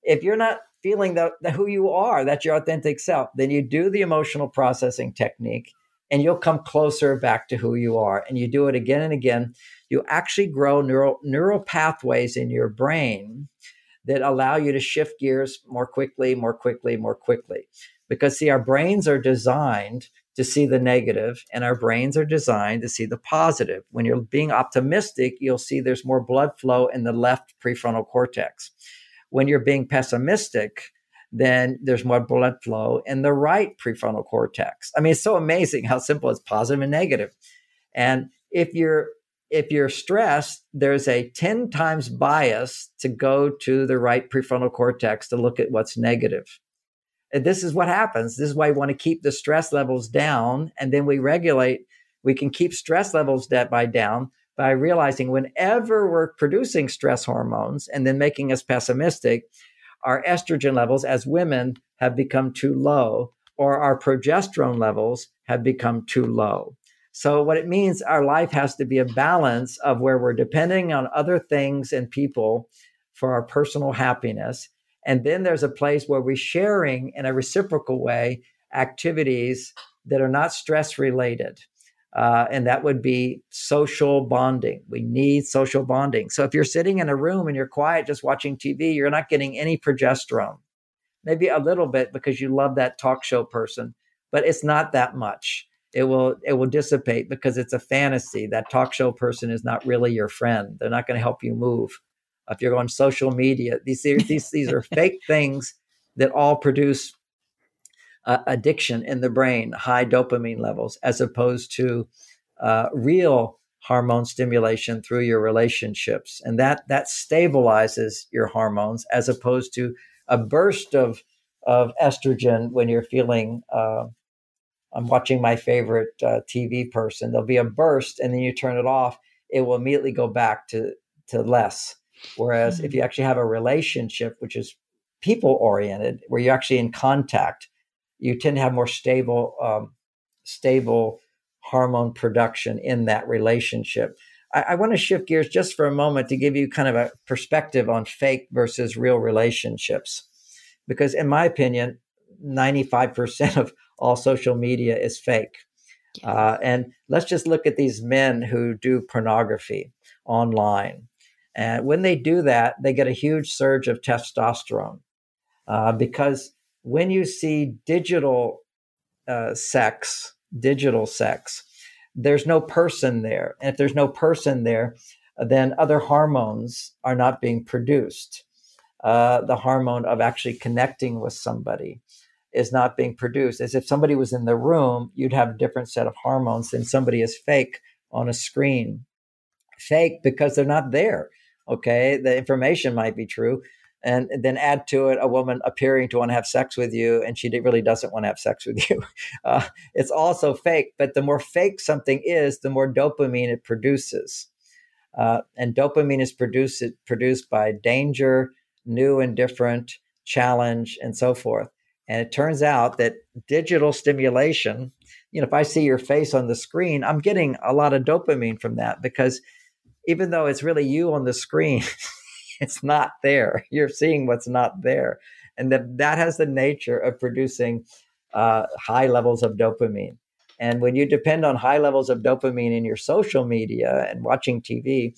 If you're not feeling the who you are, that's your authentic self, then you do the emotional processing technique and you'll come closer back to who you are. And you do it again and again. You actually grow neural pathways in your brain that allow you to shift gears more quickly. Because see, our brains are designed to see the negative and our brains are designed to see the positive. When you're being optimistic, you'll see there's more blood flow in the left prefrontal cortex. When you're being pessimistic, then there's more blood flow in the right prefrontal cortex. I mean, it's so amazing how simple it's positive and negative. And if you're stressed, there's a 10 times bias to go to the right prefrontal cortex to look at what's negative. And this is what happens. This is why we want to keep the stress levels down. And then we can keep stress levels down by realizing whenever we're producing stress hormones and then making us pessimistic, our estrogen levels as women have become too low, or our progesterone levels have become too low. So what it means, our life has to be a balance of where we're depending on other things and people for our personal happiness. And then there's a place where we're sharing in a reciprocal way activities that are not stress related. And that would be social bonding. We need social bonding. So if you're sitting in a room and you're quiet, just watching TV, you're not getting any progesterone. Maybe a little bit because you love that talk show person, but it's not that much. It will dissipate because it's a fantasy. That talk show person is not really your friend. They're not going to help you move. If you're on social media, these are fake things that all produce addiction in the brain, high dopamine levels, as opposed to real hormone stimulation through your relationships. And that stabilizes your hormones as opposed to a burst of estrogen when you're feeling, I'm watching my favorite TV person. There'll be a burst and then you turn it off. It will immediately go back to less. Whereas if you actually have a relationship, which is people oriented, where you're actually in contact, you tend to have more stable hormone production in that relationship. I want to shift gears just for a moment to give you kind of a perspective on fake versus real relationships. Because in my opinion, 95% of all social media is fake. And let's just look at these men who do pornography online. And when they do that, they get a huge surge of testosterone because when you see digital sex, there's no person there. And if there's no person there, then other hormones are not being produced. The hormone of actually connecting with somebody is not being produced. As if somebody was in the room, you'd have a different set of hormones than somebody is fake on a screen. Fake because they're not there. Okay, the information might be true. And then add to it a woman appearing to want to have sex with you, and she really doesn't want to have sex with you. It's also fake, but the more fake something is, the more dopamine it produces. And dopamine is produced by danger, new and different, challenge, and so forth. And it turns out that digital stimulation, if I see your face on the screen, I'm getting a lot of dopamine from that because even though it's really you on the screen, it's not there. You're seeing what's not there. And that has the nature of producing high levels of dopamine. And when you depend on high levels of dopamine in your social media and watching TV,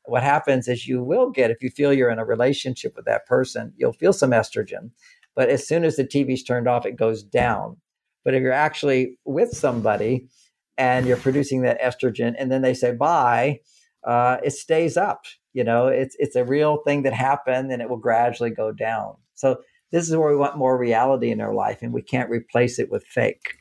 what happens is you will get, if you feel you're in a relationship with that person, you'll feel some estrogen. But as soon as the TV's turned off, it goes down. But if you're actually with somebody and you're producing that estrogen and then they say bye, it stays up. It's a real thing that happened and it will gradually go down. So this is where we want more reality in our life, and we can't replace it with fake.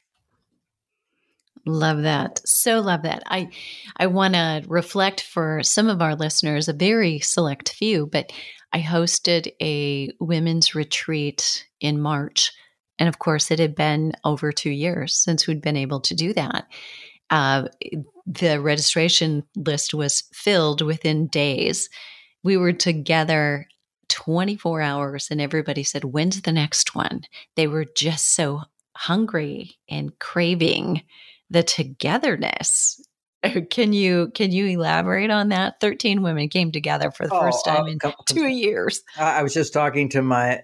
Love that. So love that. I want to reflect for some of our listeners, a very select few, but I hosted a women's retreat in March. And of course, it had been over 2 years since we'd been able to do that. The registration list was filled within days. We were together 24 hours and everybody said, when's the next one? They were just so hungry and craving the togetherness. Can you elaborate on that? 13 women came together for the first time in 2 years. I was just talking to my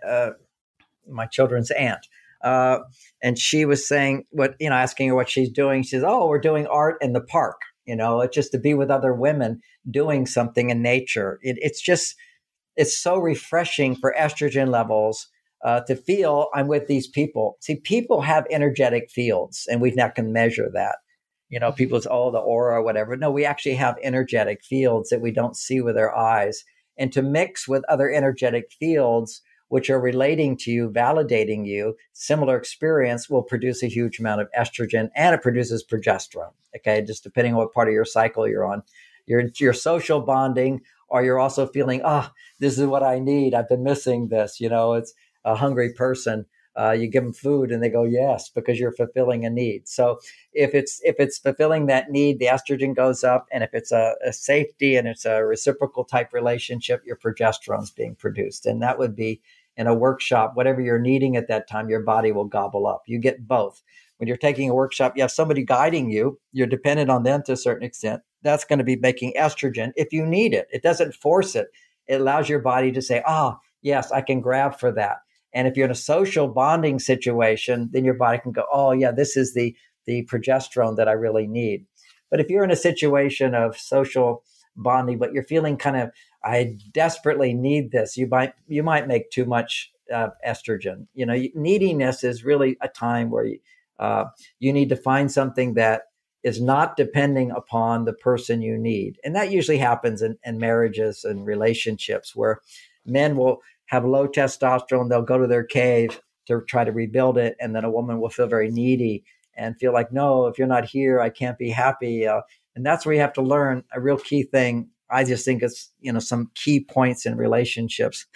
children's aunt. And she was saying asking her what she's doing. She says, "Oh, we're doing art in the park. It's just to be with other women doing something in nature. It's so refreshing for estrogen levels to feel I'm with these people. See, people have energetic fields, and we not can measure that. People say, oh, the aura or whatever. No, we actually have energetic fields that we don't see with our eyes. And to mix with other energetic fields, which are relating to you, validating you, similar experience will produce a huge amount of estrogen, and it produces progesterone. Okay, just depending on what part of your cycle you're on. You're social bonding, or you're also feeling, this is what I need. I've been missing this. It's a hungry person. You give them food and they go, yes, because you're fulfilling a need. So if it's fulfilling that need, the estrogen goes up. And if it's a safety and it's a reciprocal type relationship, your progesterone is being produced. And that would be in a workshop, whatever you're needing at that time, your body will gobble up. You get both. When you're taking a workshop, you have somebody guiding you. You're dependent on them to a certain extent. That's going to be making estrogen if you need it. It doesn't force it. It allows your body to say, yes, I can grab for that. And if you're in a social bonding situation, then your body can go, oh, yeah, this is the progesterone that I really need. But if you're in a situation of social bonding, but you're feeling kind of, I desperately need this, you might make too much estrogen. Neediness is really a time where you need to find something that is not depending upon the person you need. And that usually happens in marriages and relationships where men will have low testosterone. They'll go to their cave to try to rebuild it. And then a woman will feel very needy and feel like, no, if you're not here, I can't be happy. And that's where you have to learn a real key thing. I just think it's, some key points in relationships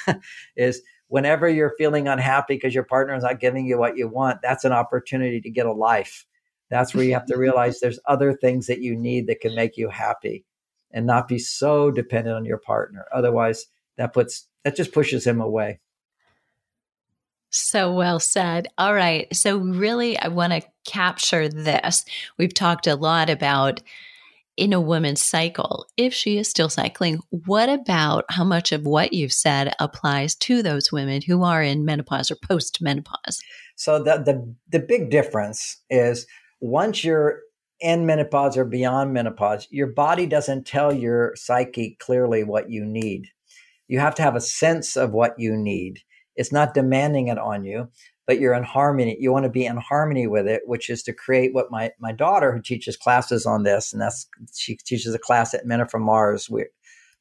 is whenever you're feeling unhappy because your partner is not giving you what you want, that's an opportunity to get a life. That's where you have to realize there's other things that you need that can make you happy and not be so dependent on your partner. Otherwise, that just pushes him away. So well said. All right. So really, I want to capture this. We've talked a lot about in a woman's cycle, if she is still cycling, what about how much of what you've said applies to those women who are in menopause or post-menopause? So the big difference is once you're in menopause or beyond menopause, your body doesn't tell your psyche clearly what you need. You have to have a sense of what you need. It's not demanding it on you, but you're in harmony. You want to be in harmony with it, which is to create what my daughter, who teaches classes on this, and she teaches a class at Men Are From Mars.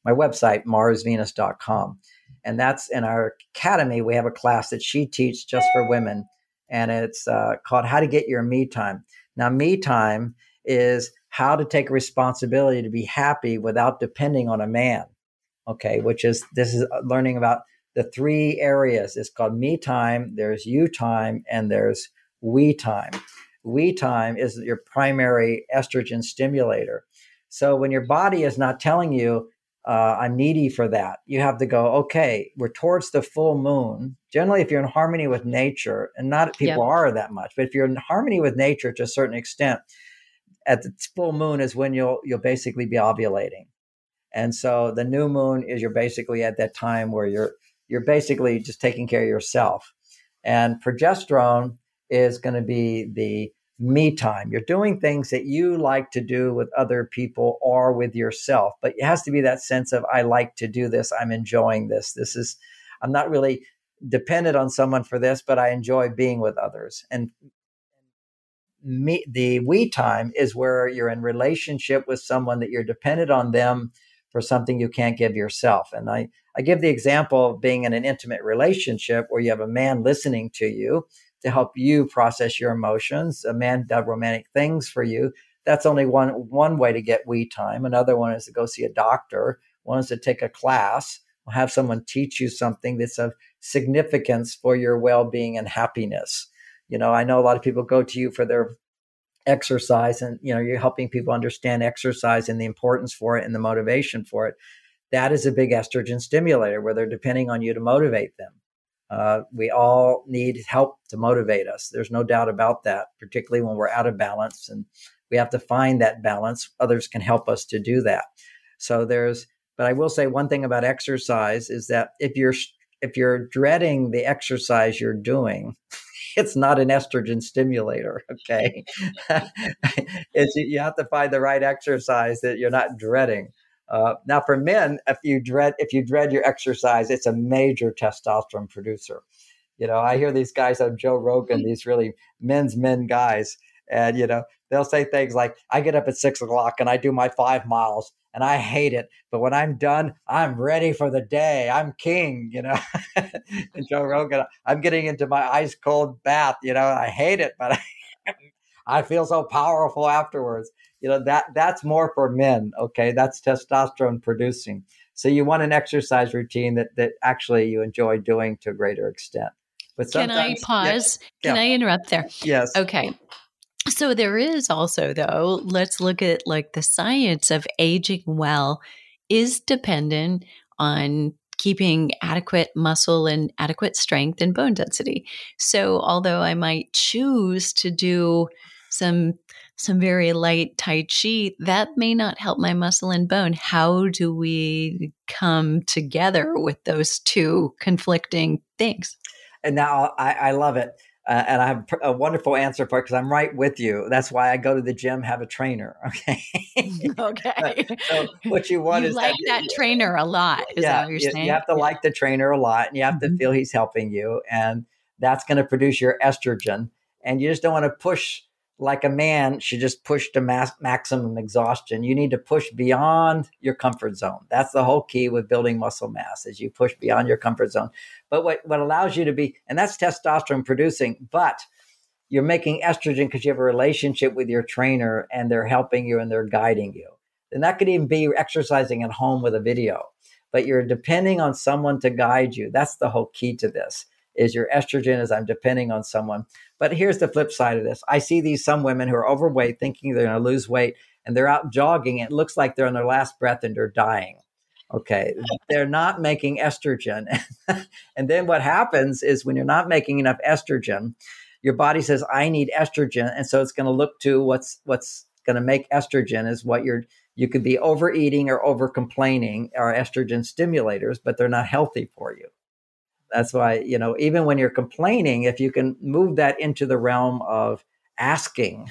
My website, MarsVenus.com. And that's in our academy. We have a class that she teaches just for women, and it's called How to Get Your Me Time. Now, me time is how to take responsibility to be happy without depending on a man. Okay, this is learning about the 3 areas. It's called me time, there's you time, and there's we time. We time is your primary estrogen stimulator. So when your body is not telling you, I'm needy for that, you have to go, okay, we're towards the full moon. Generally, if you're in harmony with nature, and not people are that much, but if you're in harmony with nature to a certain extent, at the full moon is when you'll basically be ovulating. And so the new moon is you're basically at that time where you're basically just taking care of yourself. And progesterone is going to be the me time. You're doing things that you like to do with other people or with yourself, but it has to be that sense of, I like to do this. I'm enjoying this. I'm not really dependent on someone for this, but I enjoy being with others. And the we time is where you're in relationship with someone that you're dependent on them for something you can't give yourself. And I give the example of being in an intimate relationship where you have a man listening to you to help you process your emotions. A man does romantic things for you. That's only one way to get we time. Another one is to go see a doctor. One is to take a class, have someone teach you something that's of significance for your well-being and happiness. I know a lot of people go to you for their exercise, and you're helping people understand exercise and the importance for it and the motivation for it. That is a big estrogen stimulator where they're depending on you to motivate them. We all need help to motivate us. There's no doubt about that, particularly when we're out of balance, and we have to find that balance. Others can help us to do that. But I will say one thing about exercise is that if you're dreading the exercise you're doing, it's not an estrogen stimulator. Okay. You have to find the right exercise that you're not dreading. Now for men, if you dread your exercise, it's a major testosterone producer. I hear these guys on Joe Rogan, these really men guys, and they'll say things like, I get up at 6 o'clock and I do my 5 miles and I hate it, but when I'm done, I'm ready for the day. I'm king, And Joe Rogan, I'm getting into my ice cold bath, I hate it, but I feel so powerful afterwards. That's more for men. Okay. That's testosterone producing. So you want an exercise routine that actually you enjoy doing to a greater extent. But can I pause? Can I interrupt there? Yes. Okay. So there is also, though, let's look at the science of aging well is dependent on keeping adequate muscle and adequate strength and bone density. So although I might choose to do some very light Tai Chi, that may not help my muscle and bone. How do we come together with those two conflicting things? And now I love it. And I have a wonderful answer for it because I'm right with you. That's why I go to the gym, have a trainer. Okay. Okay. So what you want is that trainer a lot. Is that what you're saying? You have to like the trainer a lot, and you have to feel he's helping you, and that's going to produce your estrogen. And you just don't want to push like a man should just push to maximum exhaustion. You need to push beyond your comfort zone. That's the whole key with building muscle mass, is you push beyond your comfort zone. But what allows you to be, and that's testosterone producing, but you're making estrogen because you have a relationship with your trainer and they're helping you and they're guiding you. And that could even be exercising at home with a video, but you're depending on someone to guide you. That's the whole key to this, is your estrogen is I'm depending on someone. But here's the flip side of this. I see some women who are overweight thinking they're going to lose weight, and they're out jogging. And it looks like they're on their last breath and they're dying. Okay. They're not making estrogen. And then what happens is when you're not making enough estrogen, your body says, I need estrogen. And so it's going to look to what's going to make estrogen is what you could be overeating or over complaining are estrogen stimulators, but they're not healthy for you. That's why, even when you're complaining, if you can move that into the realm of asking,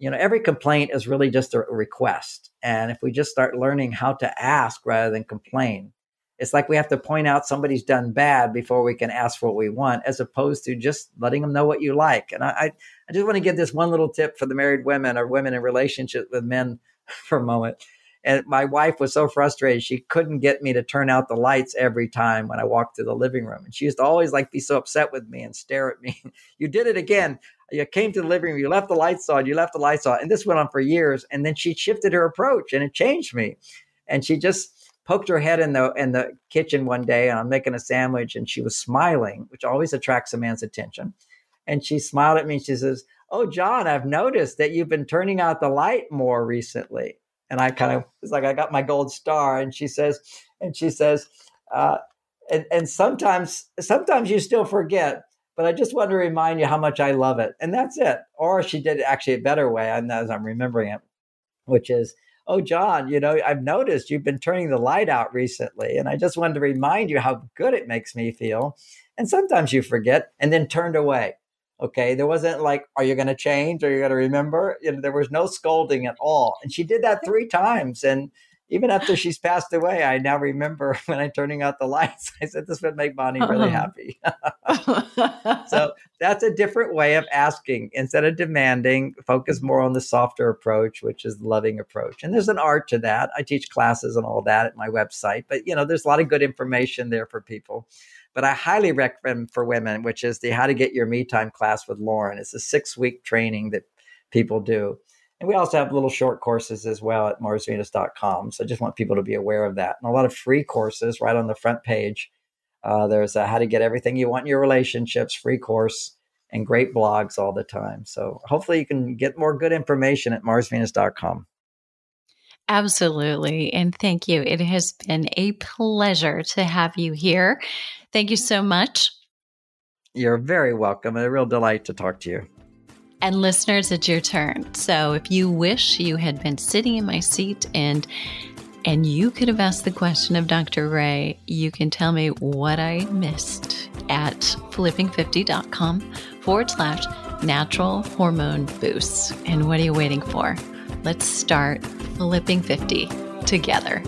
Every complaint is really just a request. And if we just start learning how to ask rather than complain, it's like we have to point out somebody's done bad before we can ask for what we want, as opposed to just letting them know what you like. And I just want to give this one little tip for the married women or women in relationships with men for a moment. And my wife was so frustrated. She couldn't get me to turn out the lights every time when I walked through the living room. And she used to always be so upset with me and stare at me. You did it again. You came to the living room. You left the lights on. And this went on for years. And then she shifted her approach and it changed me. And she just poked her head in the kitchen one day, and I'm making a sandwich, and she was smiling, which always attracts a man's attention. And she smiled at me and she says, "Oh, John, I've noticed that you've been turning out the light more recently." And I kind of, it's like I got my gold star. And she says, and sometimes you still forget, but I just want to remind you how much I love it. And that's it. Or she did actually a better way, as I'm remembering it, which is, "Oh, John, I've noticed you've been turning the light out recently. And I just wanted to remind you how good it makes me feel. And sometimes you forget," and then turned away. Okay. There wasn't like, "Are you going to change? Are you going to remember?" There was no scolding at all. And she did that 3 times. And even after she's passed away, I now remember when I'm turning out the lights, I said, "This would make Bonnie really happy." So that's a different way of asking. Instead of demanding, focus more on the softer approach, which is the loving approach. And there's an art to that. I teach classes and all that at my website, but there's a lot of good information there for people. But I highly recommend for women, which is the How to Get Your Me Time class with Lauren. It's a 6-week training that people do. And we also have little short courses as well at MarsVenus.com. So I just want people to be aware of that. And a lot of free courses right on the front page. There's a How to Get Everything You Want in Your Relationships free course, and great blogs all the time. So hopefully you can get more good information at MarsVenus.com. Absolutely. And thank you. It has been a pleasure to have you here. Thank you so much. You're very welcome. A real delight to talk to you. And listeners, it's your turn. So if you wish you had been sitting in my seat and you could have asked the question of Dr. Gray, you can tell me what I missed at flipping50.com/natural hormone boosts. And what are you waiting for? Let's start flipping 50 together.